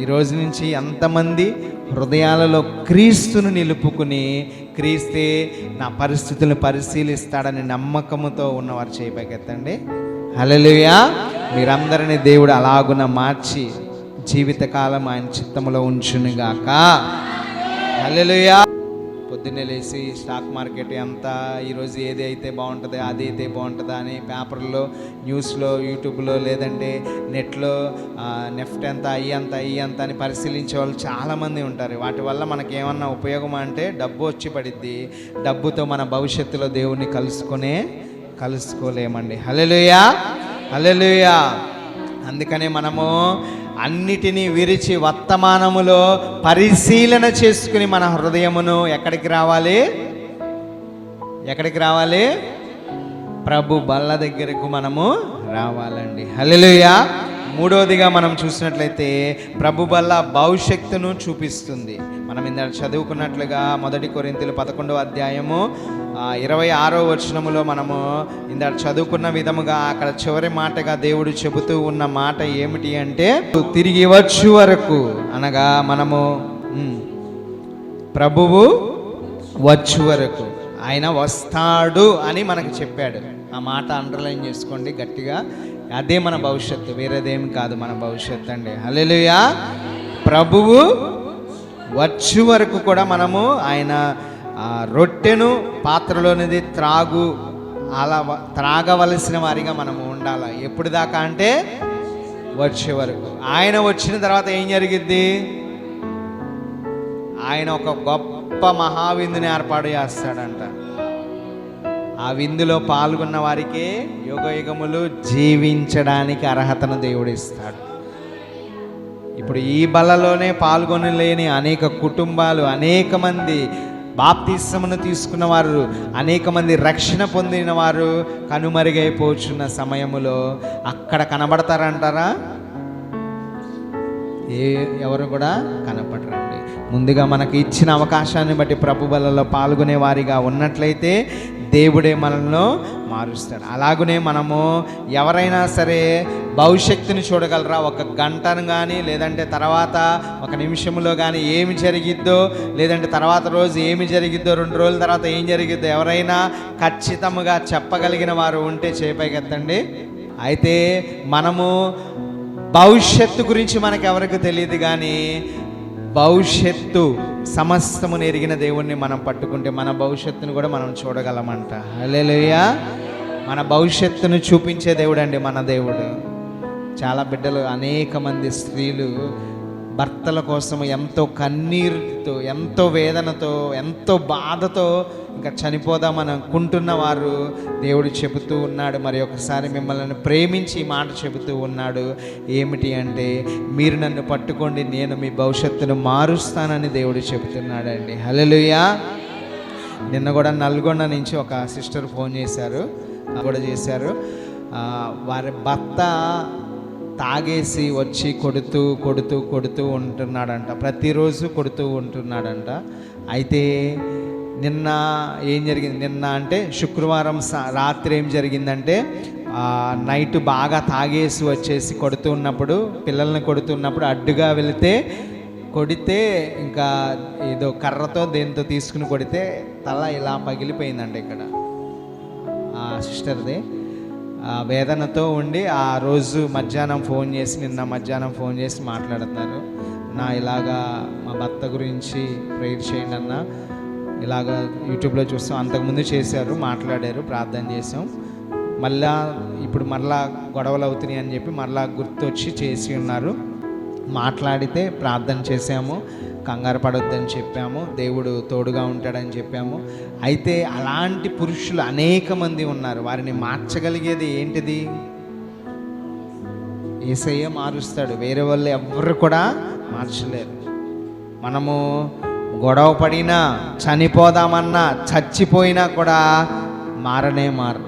ఈరోజు నుంచి ఎంతమంది హృదయాలలో క్రీస్తును నిలుపుకుని, క్రీస్తే నా పరిస్థితులను పరిశీలిస్తాడని నమ్మకముతో ఉన్నవారు చేయబెత్తండి. హల్లెలూయా. మీరందరినీ దేవుడు అలాగున మార్చి జీవితకాలం ఆయన చిత్తములో ఉంచునుగాక. హల్లెలూయా. పొద్దున్నే లేచి స్టాక్ మార్కెట్ ఎంత, ఈరోజు ఏది అయితే బాగుంటుందో అది అయితే బాగుంటుందా అని పేపర్లో, న్యూస్లో, యూట్యూబ్లో, లేదంటే నెట్లో నెఫ్ట్ ఎంత, ఈ ఎంత అని పరిశీలించే వాళ్ళు చాలామంది ఉంటారు. వాటి వల్ల మనకి ఏమన్నా ఉపయోగం అంటే డబ్బు వచ్చి పడిద్ది. డబ్బుతో మన భవిష్యత్తులో దేవుణ్ణి కలుసుకోలేమండి. హల్లెలూయా, హల్లెలూయా. అందుకనే మనము అన్నిటినీ విరిచి వర్తమానములో పరిశీలన చేసుకుని మన హృదయమును ఎక్కడికి రావాలి? ప్రభు బల్ల దగ్గరకు మనము రావాలండి. హల్లెలూయా. మూడవదిగా మనం చూసినట్లయితే ప్రభు బల్ల భవిష్యత్తును చూపిస్తుంది. మనం ఇందాక చదువుకున్నట్లుగా 1 కొరింథీయులు 11వ అధ్యాయము 26వ వచనములో మనము ఇందాక చదువుకున్న విధముగా అక్కడ చివరి మాటగా దేవుడు చెబుతూ ఉన్న మాట ఏమిటి అంటే, తిరిగి వచ్చు వరకు, అనగా మనము ప్రభువు వచ్చు వరకు ఆయన వస్తాడు అని మనకు చెప్పాడు. ఆ మాట అండర్లైన్ చేసుకోండి గట్టిగా. అదే మన భవిష్యత్తు, వేరేదేమి కాదు మన భవిష్యత్తు అండి. హల్లెలూయా. ప్రభువు వచ్చు వరకు కూడా మనము ఆయన రొట్టెను పాత్రలోనిది త్రాగవలసిన వారిగా మనము ఉండాలి. ఎప్పుడు దాకా అంటే వచ్చే వరకు. ఆయన వచ్చిన తర్వాత ఏం జరిగిద్ది? ఆయన ఒక గొప్ప మహావిందుని ఏర్పాటు చేస్తాడంట. ఆ విందులో పాల్గొన్న వారికే యుగయుగములు జీవించడానికి అర్హతను దేవుడు ఇస్తాడు. ఇప్పుడు ఈ బలలోనే పాల్గొనలేని అనేక కుటుంబాలు, అనేక మంది బాప్తిస్మను తీసుకున్న వారు, అనేక మంది రక్షణ పొందిన వారు కనుమరుగైపోచున్న సమయములో అక్కడ కనబడతారంటారా? ఎవరు కూడా కనపడరండి. ముందుగా మనకి ఇచ్చిన అవకాశాన్ని బట్టి ప్రభు బలలో పాల్గొనే వారిగా ఉన్నట్లయితే దేవుడే మనల్ని మారుస్తాడు. అలాగనే మనము ఎవరైనా సరే భవిష్యత్తుని చూడగలరా? ఒక గంటను కానీ, లేదంటే తర్వాత ఒక నిమిషంలో కానీ ఏమి జరిగిద్దో, లేదంటే తర్వాత రోజు ఏమి జరిగిద్దో, 2 రోజుల తర్వాత ఏం జరిగిద్దో ఎవరైనా ఖచ్చితంగా చెప్పగలిగిన వారు ఉంటే చేపైకెత్తండి. అయితే మనము భవిష్యత్తు గురించి మనకు ఎవరికి తెలియదు, కానీ భవిష్యత్తు సమస్తమును ఎరిగిన దేవుణ్ణి మనం పట్టుకుంటే మన భవిష్యత్తును కూడా మనం చూడగలమంట. హల్లెలూయా. మన భవిష్యత్తును చూపించే దేవుడు అండి మన దేవుడు. చాలా బిడ్డలు, అనేక మంది స్త్రీలు భర్తల కోసం ఎంతో కన్నీరుతో, ఎంతో వేదనతో, ఎంతో బాధతో ఇంకా చనిపోదామని అనుకుంటున్న వారు దేవుడు చెబుతూ ఉన్నాడు. మరి ఒకసారి మిమ్మల్ని ప్రేమించి ఈ మాట చెబుతూ ఉన్నాడు. ఏమిటి అంటే, మీరు నన్ను పట్టుకోండి, నేను మీ భవిష్యత్తును మారుస్తానని దేవుడు చెబుతున్నాడండి. హల్లెలూయా. నిన్న కూడా నల్గొండ నుంచి ఒక సిస్టర్ ఫోన్ చేశారు, కూడా చేశారు. వారి భర్త తాగేసి వచ్చి కొడుతూ ఉంటున్నాడంట, ప్రతిరోజు కొడుతూ ఉంటున్నాడంట. అయితే నిన్న ఏం జరిగింది, నిన్న అంటే శుక్రవారం రాత్రి ఏం జరిగిందంటే, నైట్ బాగా తాగేసి వచ్చేసి పిల్లల్ని కొడుతున్నప్పుడు అడ్డుగా వెళితే కొడితే, ఇంకా ఏదో కర్రతో దేంతో తీసుకుని కొడితే తల ఇలా పగిలిపోయిందంట. ఇక్కడ ఆ సిస్టర్ది వేదనతో ఉండి ఆ రోజు మధ్యాహ్నం ఫోన్ చేసి, నిన్న మధ్యాహ్నం ఫోన్ చేసి మాట్లాడుతున్నారు. ఇలాగా మా భర్త గురించి ప్రేయర్ చేయండి అన్న, ఇలాగా యూట్యూబ్లో చూస్తాం, అంతకుముందు చేశారు, మాట్లాడారు, ప్రార్థన చేసాం, ఇప్పుడు మళ్ళా గొడవలు అవుతున్నాయి అని చెప్పి మళ్ళా గుర్తొచ్చి చేసి ఉన్నారు. మాట్లాడితే ప్రార్థన చేశాము, కంగారు పడొద్దని చెప్పాము, దేవుడు తోడుగా ఉంటాడని చెప్పాము. అయితే అలాంటి పురుషులు అనేక మంది ఉన్నారు. వారిని మార్చగలిగేది ఏంటిది? యేసయ్య మారుస్తాడు, వేరే వాళ్ళు ఎవ్వరు కూడా మార్చలేరు. మనము గొడవ పడినా, చనిపోదామన్నా, చచ్చిపోయినా కూడా మారు.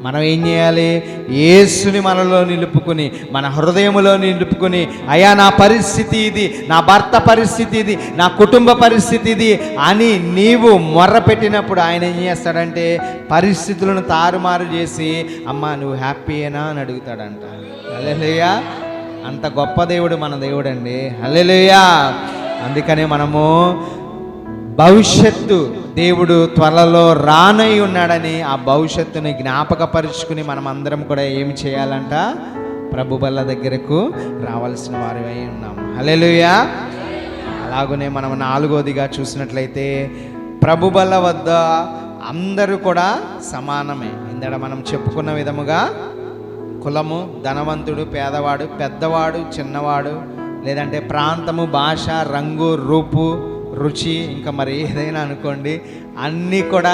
మనం ఏం చేయాలి? యేసుని మనలో నిలుపుకుని, మన హృదయంలో నిలుపుకుని, అయ్యా నా పరిస్థితి ఇది, నా భర్త పరిస్థితి ఇది, నా కుటుంబ పరిస్థితి ఇది అని నీవు మొర్రపెట్టినప్పుడు ఆయన ఏం చేస్తాడంటే, పరిస్థితులను తారుమారు చేసి, అమ్మా నువ్వు హ్యాపీయేనా అని అడుగుతాడంట. హల్లెలూయా. అంత గొప్ప దేవుడు మన దేవుడు అండి. హల్లెలూయా. అందుకనే మనము భవిష్యత్తు దేవుడు త్వరలో రానై ఉన్నాడని ఆ భవిష్యత్తుని జ్ఞాపకపరుచుకుని మనం అందరం కూడా ఏమి చేయాలంట? ప్రభు బల్ల దగ్గరకు రావాల్సిన వారివై ఉన్నాము. హల్లెలూయా. అలాగనే మనం 4వదిగా చూసినట్లయితే, ప్రభు బల్ల వద్ద అందరూ కూడా సమానమే. ఇందడ మనం చెప్పుకున్న విధముగా కులము, ధనవంతుడు, పేదవాడు, పెద్దవాడు, చిన్నవాడు, లేదంటే ప్రాంతము, భాష, రంగు, రూపు, రుచి, ఇంకా మరి ఏదైనా అనుకోండి, అన్నీ కూడా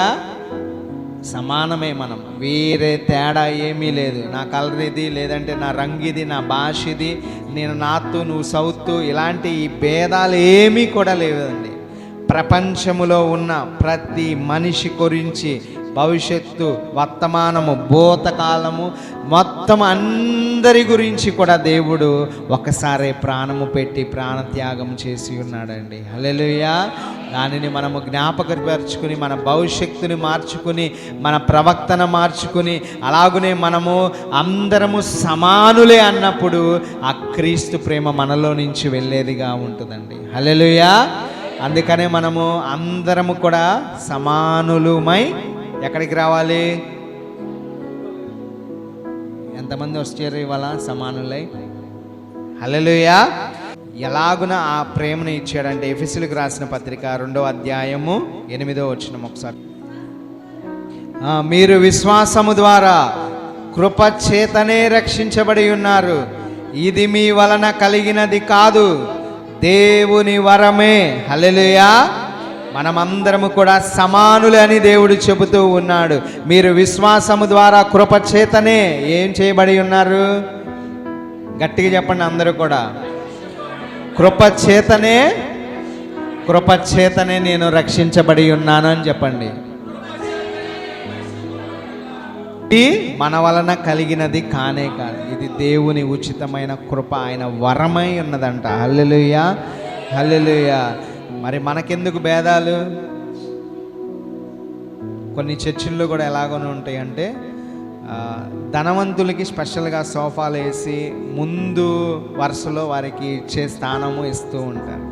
సమానమే. మనం వేరే తేడా ఏమీ లేదు. నా కలర్ ఇది, లేదంటే నా రంగు ఇది, నా భాష ఇది, నేను నార్త్ నువ్వు సౌత్, ఇలాంటి ఈ భేదాలు ఏమీ కూడా లేదండి. ప్రపంచములో ఉన్న ప్రతి మనిషి గురించి భవిష్యత్తు, వర్తమానము, భూతకాలము మొత్తం అందరి గురించి కూడా దేవుడు ఒకసారి ప్రాణము పెట్టి ప్రాణత్యాగం చేసి ఉన్నాడండి. హల్లెలూయా. దానిని మనము జ్ఞాపకపరుచుకుని, మన భవిష్యత్తుని మార్చుకుని, మన ప్రవక్తన మార్చుకుని, అలాగనే మనము అందరము సమానులే అన్నప్పుడు ఆ క్రీస్తు ప్రేమ మనలో నుంచి వెళ్ళేదిగా ఉంటుందండి. హల్లెలూయా. అందుకనే మనము అందరము కూడా సమానులమై ఎక్కడికి రావాలి? ఎంతమంది వచ్చారు ఇవాళ సమానులై? హల్లెలూయా. ఎలాగున ఆ ప్రేమను ఇచ్చాడంటే, ఎఫెసీయులకు రాసిన పత్రిక 2వ అధ్యాయము 8వ వచనం ఒకసారి, మీరు విశ్వాసము ద్వారా కృప చేతనే రక్షించబడి ఉన్నారు, ఇది మీ వలన కలిగినది కాదు, దేవుని వరమే. హల్లెలూయా. మనమందరము కూడా సమానులే అని దేవుడు చెబుతూ ఉన్నాడు. మీరు విశ్వాసము ద్వారా కృప చేతనే ఏం చేయబడి ఉన్నారు? గట్టిగా చెప్పండి అందరూ కూడా. కృప చేతనే నేను రక్షించబడి ఉన్నాను అని చెప్పండి. ఇది మన వలన కలిగినది కానే కాదు, ఇది దేవుని ఉచితమైన కృప, ఆయన వరమై ఉన్నదంట. హల్లెలూయా. హల్లెలూయా. మరి మనకెందుకు భేదాలు? కొన్ని చర్చిల్లో కూడా ఎలాగోనే ఉంటాయి అంటే, ధనవంతులకి స్పెషల్గా సోఫాలు వేసి ముందు వరుసలో వారికి ఇచ్చే స్థానము ఇస్తూ ఉంటారు.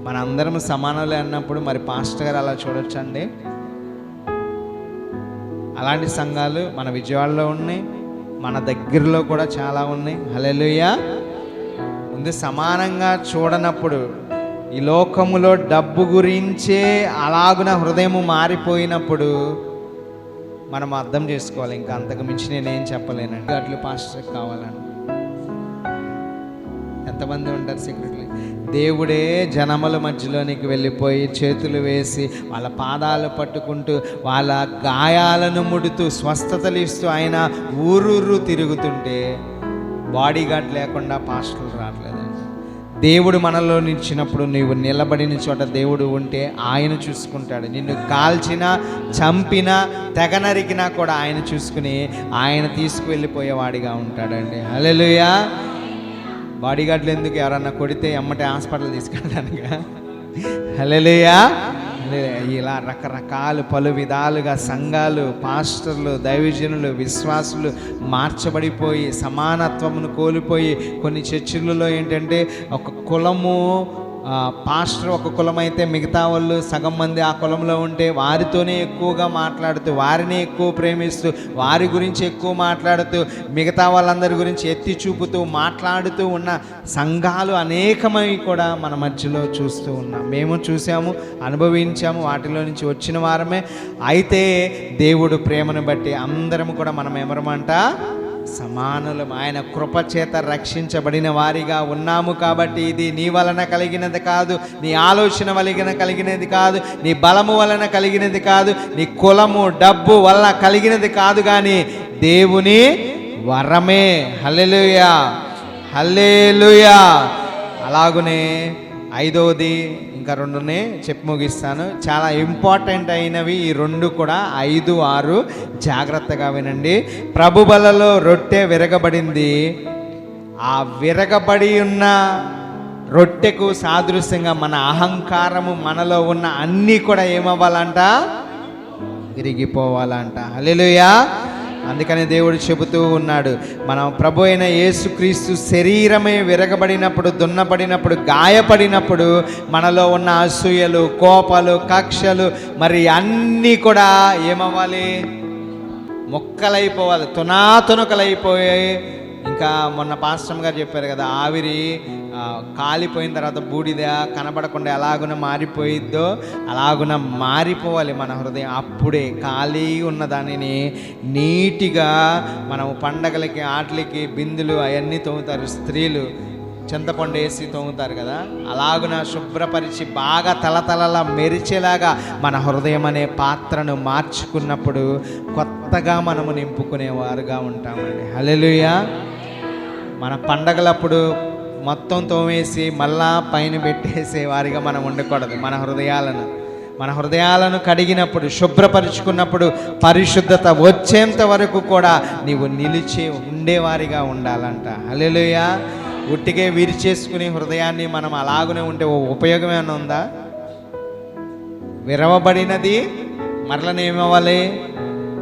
మన అందరం సమానులే అన్నప్పుడు మరి పాస్టర్ గారు అలా చూడొచ్చండి? అలాంటి సంఘాలు మన విజయవాడలో ఉన్నాయి, మన దగ్గరలో కూడా చాలా ఉన్నాయి. హల్లెలూయా. ముందు సమానంగా చూడనప్పుడు, ఈ లోకములో డబ్బు గురించే అలాగున హృదయము మారిపోయినప్పుడు మనం అర్థం చేసుకోవాలి. ఇంకా అంతకు మించి నేనేం చెప్పలేనండి. అట్లు పాస్టర్ కావాలండి. ఎంతమంది ఉంటారు సెక్యూరిటీ? దేవుడే జనముల మధ్యలోనికి వెళ్ళిపోయి చేతులు వేసి వాళ్ళ పాదాలు పట్టుకుంటూ వాళ్ళ గాయాలను ముడుతూ స్వస్థతలు ఇస్తూ ఆయన ఊరూరు తిరుగుతుంటే బాడీ గార్డ్ లేకుండా పాస్టర్లు రావట్లేదండి. దేవుడు మనలో నిలిచినప్పుడు నీవు నిలబడిన చోట దేవుడు ఉంటే ఆయన చూసుకుంటాడు. నిన్ను కాల్చినా చంపినా తెగ నరికినా కూడా ఆయన చూసుకుని ఆయన తీసుకువెళ్ళిపోయేవాడిగా ఉంటాడండి. హల్లెలూయా. బాడీగార్డులు ఎందుకు? ఎవరన్నా కొడితే ఎమ్మటే హాస్పిటల్ తీసుకెళ్ళడానికి. హల్లెలూయా. ఇలా రకరకాలు పలు విధాలుగా సంఘాలు, పాస్టర్లు, దైవజనులు, విశ్వాసులు మార్చబడిపోయి సమానత్వమును కోల్పోయి కొన్ని చర్చిలలో ఏంటంటే ఒక కులము, పాస్టర్ ఒక కులం అయితే మిగతా వాళ్ళు సగం మంది ఆ కులంలో ఉంటే వారితోనే ఎక్కువగా మాట్లాడుతూ, వారిని ఎక్కువ ప్రేమిస్తూ, వారి గురించి ఎక్కువ మాట్లాడుతూ, మిగతా వాళ్ళందరి గురించి ఎత్తి చూపుతూ మాట్లాడుతూ ఉన్న సంఘాలు అనేకమై కూడా మన మధ్యలో చూస్తూ ఉన్నాం. మేము చూసాము, అనుభవించాము, వాటిలో నుంచి వచ్చిన వారమే. అయితే దేవుడు ప్రేమను బట్టి అందరం కూడా మనం ఎవరమంట? సమానులం. ఆయన కృపచేత రక్షించబడిన వారిగా ఉన్నాము. కాబట్టి ఇది నీ వలన కలిగినది కాదు, నీ ఆలోచన వలన కలిగినది కాదు, నీ బలము వలన కలిగినది కాదు, నీ కులము డబ్బు వలన కలిగినది కాదు, కానీ దేవుని వరమే. హల్లెలూయా, హల్లెలూయా. అలాగునే ఐదవది ఇంకా రెండునే చెప్పి ముగిస్తాను. చాలా ఇంపార్టెంట్ అయినవి ఈ రెండు కూడా, 5, 6 జాగ్రత్తగా వినండి. ప్రభు బలలో రొట్టె విరగబడింది. ఆ విరగబడి ఉన్న రొట్టెకు సాదృశ్యంగా మన అహంకారము, మనలో ఉన్న అన్నీ కూడా ఏమవ్వాలంట? విరిగిపోవాలంట. హల్లెలూయా. అందుకని దేవుడు చెబుతూ ఉన్నాడు, మనం ప్రభు అయిన యేసుక్రీస్తు శరీరమే విరగబడినప్పుడు, దున్నబడినప్పుడు, గాయపడినప్పుడు మనలో ఉన్న అసూయలు, కోపాలు, కక్షలు మరి అన్నీ కూడా ఏమవ్వాలి? మొక్కలైపోవాలి, తునాతునకలైపోయాయి. ఇంకా మొన్న పాస్టర్ గారు చెప్పారు కదా, ఆవిరి కాలిపోయిన తర్వాత బూడిద కనబడకుండా ఎలాగున మారిపోయిద్దో అలాగున మారిపోవాలి మన హృదయం. అప్పుడే ఖాళీ ఉన్న దానిని నీట్గా మనం పండగలకి, ఆటలకి బిందులు అవన్నీ తోముతారు స్త్రీలు, చింతపండు వేసి తోముతారు కదా, అలాగున శుభ్రపరిచి బాగా తలతలలా మెరిచేలాగా మన హృదయం అనే పాత్రను మార్చుకున్నప్పుడు కొత్తగా మనము నింపుకునేవారుగా ఉంటామండి. హల్లెలూయా. మన పండగలప్పుడు మొత్తం తోమేసి మళ్ళా పైన పెట్టేసే వారిగా మనం ఉండకూడదు. మన హృదయాలను కడిగినప్పుడు, శుభ్రపరుచుకున్నప్పుడు, పరిశుద్ధత వచ్చేంత వరకు కూడా నీవు నిలిచి ఉండేవారిగా ఉండాలంట. హల్లెలూయా. ఉట్టిగే విరిచేసుకుని హృదయాన్ని మనం అలాగునే ఉంటే ఉపయోగం ఏమైనా ఉందా? విరవబడినది మరలనేమవ్వాలి?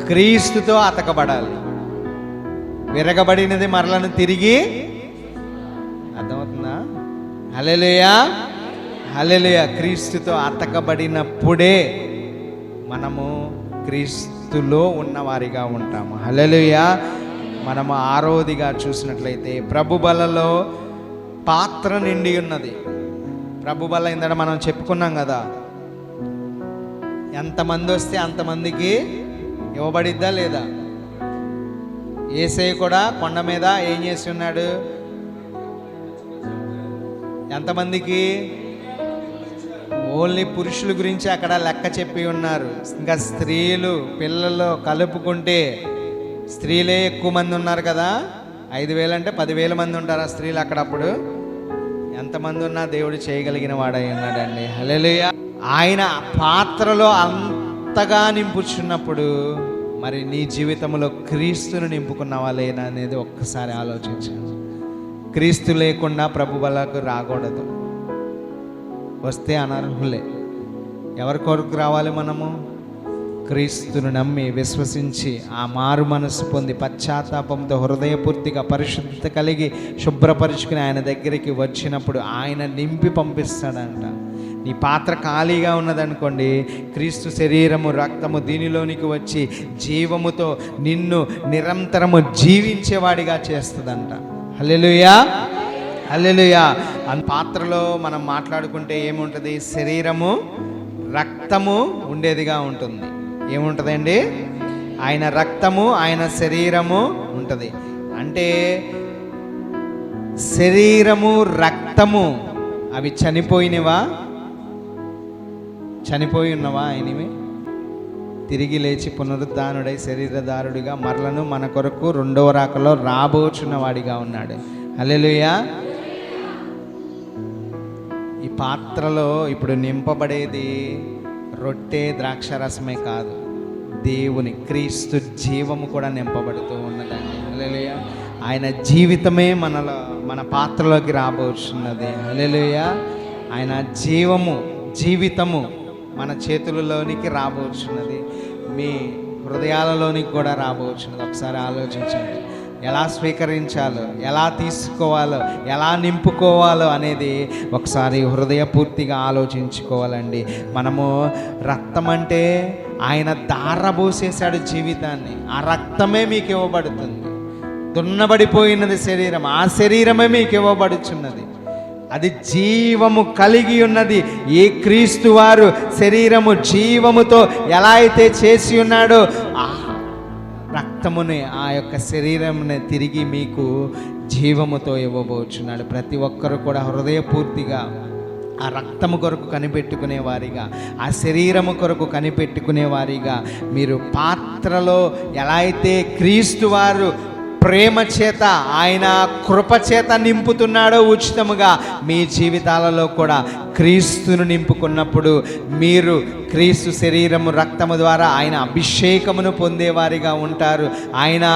క్రీస్తుతో అతకబడాలి. విరగబడినది మరలను తిరిగి, అర్థమవుతుందా? హల్లెలూయా, హల్లెలూయా. క్రీస్తుతో అతకబడినప్పుడే మనము క్రీస్తులో ఉన్నవారిగా ఉంటాము. హల్లెలూయా. మనము 6వదిగా చూసినట్లయితే ప్రభు బలలో పాత్ర నిండి ఉన్నది. ప్రభు బల ఇందట మనం చెప్పుకున్నాం కదా, ఎంతమంది వస్తే అంతమందికి ఇవ్వబడిద్దా లేదా? యేసయ్య కూడా కొండ మీద ఏం చేసి ఉన్నాడు? ఎంతమందికి? ఓన్లీ పురుషుల గురించి అక్కడ లెక్క చెప్పి ఉన్నారు. ఇంకా స్త్రీలు, పిల్లలు కలుపుకుంటే స్త్రీలే ఎక్కువ మంది ఉన్నారు కదా. 5,000 అంటే 10,000 మంది ఉంటారు ఆ స్త్రీలు అక్కడప్పుడు. ఎంతమంది ఉన్నా దేవుడు చేయగలిగిన వాడై ఉన్నాడండి. హల్లెలూయా. ఆయన పాత్రలో అంతగా నింపుచున్నప్పుడు మరి నీ జీవితంలో క్రీస్తును నింపుకున్నావా లేనా అనేది ఒక్కసారి ఆలోచించండి. క్రీస్తు లేకుండా ప్రభు బలకు రాకూడదు. వస్తే అనర్హులే. ఎవరి కొరకు రావాలి? మనము క్రీస్తును నమ్మి విశ్వసించి ఆ మారు మనసు పొంది పశ్చాత్తాపంతో హృదయపూర్తిగా పరిశుద్ధత కలిగి శుభ్రపరుచుకుని ఆయన దగ్గరికి వచ్చినప్పుడు ఆయన నింపి పంపిస్తాడంట. నీ పాత్ర ఖాళీగా ఉన్నదనుకోండి, క్రీస్తు శరీరము, రక్తము దీనిలోనికి వచ్చి జీవముతో నిన్ను నిరంతరము జీవించేవాడిగా చేస్తుందంట. హల్లెలూయా, హల్లెలూయా. ఆ పాత్రలో మనం మాట్లాడుకుంటే ఏముంటుంది? శరీరము, రక్తము ఉండేదిగా ఉంటుంది. ఏముంటుందండి? ఆయన రక్తము, ఆయన శరీరము ఉంటుంది. అంటే శరీరము రక్తము అవి చనిపోయినవా? చనిపోయి ఉన్నవా? ఆయనవి తిరిగి లేచి పునరుద్ధానుడై శరీరధారుడిగా మరలను మన కొరకు రెండవ రాకలో రాబోచున్నవాడిగా ఉన్నాడు. హల్లెలూయా. ఈ పాత్రలో ఇప్పుడు నింపబడేది రొట్టె ద్రాక్షరసమే కాదు, దేవుని క్రీస్తు జీవము కూడా నింపబడుతూ ఉన్నదండి. హల్లెలూయా. ఆయన జీవితమే మన పాత్రలోకి రాబోచున్నది. హల్లెలూయా. ఆయన జీవితము మన చేతులలోనికి రాబోచున్నది, మీ హృదయాలలోనికి కూడా రాబోచున్నది. ఒకసారి ఆలోచించండి. ఎలా స్వీకరించాలో, ఎలా తీసుకోవాలో, ఎలా నింపుకోవాలో అనేది ఒకసారి హృదయపూర్తిగా ఆలోచించుకోవాలండి. మనము రక్తం అంటే ఆయన ధారబోసేశాడు జీవితాన్ని, ఆ రక్తమే మీకు ఇవ్వబడుతుంది. దున్నబడిపోయినది శరీరం, ఆ శరీరమే మీకు ఇవ్వబడుచున్నది. అది జీవము కలిగి ఉన్నది. ఏ క్రీస్తు వారు శరీరము జీవముతో ఎలా అయితే చేసి ఉన్నాడో ఆ రక్తముని, ఆ యొక్క శరీరముని తిరిగి మీకు జీవముతో ఇవ్వబోచున్నాడు. ప్రతి ఒక్కరు కూడా హృదయపూర్తిగా ఆ రక్తము కొరకు కనిపెట్టుకునే వారిగా, ఆ శరీరము కొరకు కనిపెట్టుకునే వారిగా మీరు పాత్రలో ఎలా అయితే క్రీస్తు వారు ప్రేమ చేత, ఆయన కృప చేత నింపుతున్నాడో ఉచితముగా, మీ జీవితాలలో కూడా క్రీస్తును నింపుకున్నప్పుడు మీరు క్రీస్తు శరీరము రక్తము ద్వారా ఆయన అభిషేకమును పొందేవారిగా ఉంటారు. ఆయన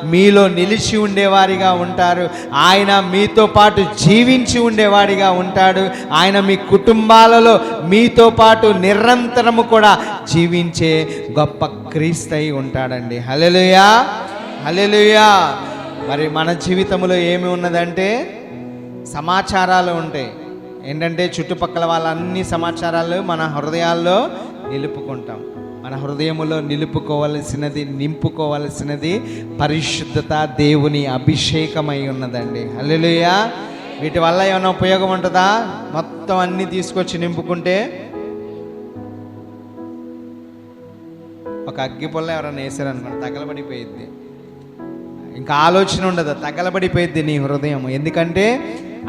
మీలో నిలిచి ఉండేవారిగా ఉంటారు. ఆయన మీతో పాటు జీవించి ఉండేవాడిగా ఉంటాడు. ఆయన మీ కుటుంబాలలో మీతో పాటు నిరంతరము కూడా జీవించే గొప్ప క్రీస్తు అయి ఉంటాడండి. హల్లెలూయా. హల్లెలూయా. మరి మన జీవితంలో ఏమి ఉన్నదంటే సమాచారాలు ఉంటాయి. ఏంటంటే చుట్టుపక్కల వాళ్ళ అన్ని సమాచారాలు మన హృదయాల్లో నిలుపుకుంటాం. మన హృదయములో నింపుకోవలసినది పరిశుద్ధత, దేవుని అభిషేకమై ఉన్నదండి. హల్లెలూయా. వీటి వల్ల ఏమైనా ఉపయోగం ఉంటుందా? మొత్తం అన్నీ తీసుకొచ్చి నింపుకుంటే ఒక అగ్గిపుల్ల ఎవరైనా వేసారనుకోండి, తగలబడిపోయిద్ది. ఇంకా ఆలోచన ఉండదు, తగలబడిపోయిద్ది నీ హృదయం. ఎందుకంటే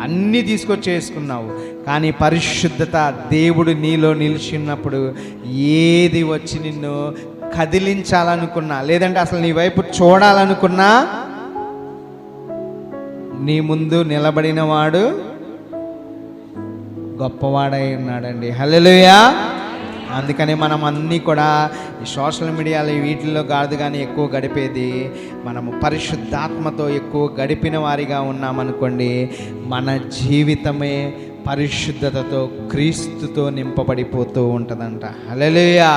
అన్నీ తీసుకొచ్చి వేసుకున్నావు. కానీ పరిశుద్ధత, దేవుడు నీలో నిలిచి ఉన్నప్పుడు ఏది వచ్చి నిన్ను కదిలించాలనుకున్నా, లేదంటే అసలు నీ వైపు చూడాలనుకున్నా, నీ ముందు నిలబడిన వాడు గొప్పవాడై ఉన్నాడండి. హల్లెలూయా. అందుకని మనం అన్నీ కూడా ఈ సోషల్ మీడియాలో వీటిల్లో కాదు కానీ ఎక్కువ గడిపేది మనము పరిశుద్ధాత్మతో ఎక్కువ గడిపిన వారిగా ఉన్నామనుకోండి, మన జీవితమే పరిశుద్ధతతో క్రీస్తుతో నింపబడిపోతూ ఉంటుందంట. హల్లెలూయా.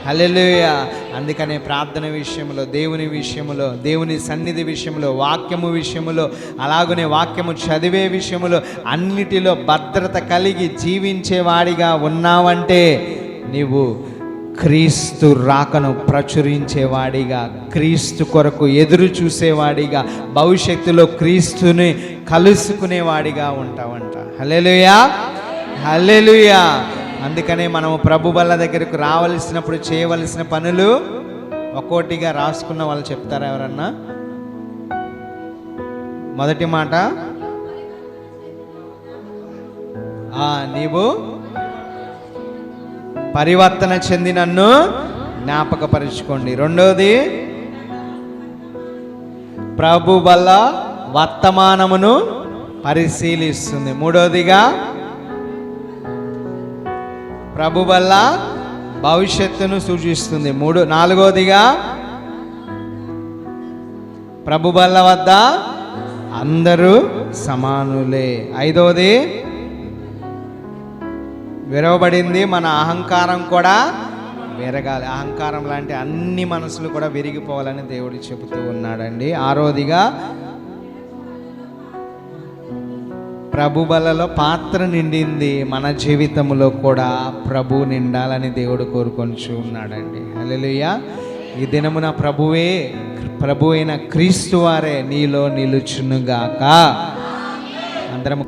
హల్లెలూయా. అందుకనే ప్రార్థన విషయంలో, దేవుని విషయంలో, దేవుని సన్నిధి విషయంలో, వాక్యము విషయంలో, అలాగనే వాక్యము చదివే విషయంలో అన్నిటిలో భద్రత కలిగి జీవించేవాడిగా ఉన్నావంటే నీవు క్రీస్తు రాకను ప్రచురించేవాడిగా, క్రీస్తు కొరకు ఎదురు చూసేవాడిగా, భవిష్యత్తులో క్రీస్తుని కలుసుకునేవాడిగా ఉంటావంట. హల్లెలూయా. హల్లెలూయా. అందుకనే మనము ప్రభు బల్ల దగ్గరకు రావలసినప్పుడు చేయవలసిన పనులు ఒక్కోటిగా రాసుకున్న వాళ్ళు చెప్తారా ఎవరన్నా? మొదటి మాట, నీవు పరివర్తన చెంది నన్ను జ్ఞాపకపరుచుకోండి. రెండోది, ప్రభు వల్ల వర్తమానమును పరిశీలిస్తుంది. మూడోదిగా, ప్రభు వల్ల భవిష్యత్తును సూచిస్తుంది. నాలుగోదిగా, ప్రభు వల్ల వద్ద అందరూ సమానులే. ఐదోది, విరవబడింది మన అహంకారం కూడా విరగాలి. అహంకారం లాంటి అన్ని మనసులు కూడా విరిగిపోవాలని దేవుడు చెబుతూ ఉన్నాడండి. ఆరోదిగా, ప్రభు బలలో పాత్ర నిండింది, మన జీవితంలో కూడా ప్రభు నిండాలని దేవుడు కోరుకొని ఉన్నాడండి. హల్లెలూయా. ఈ దినమున ప్రభు అయిన క్రీస్తు వారే నీలో నిలుచునుగాక. అందరం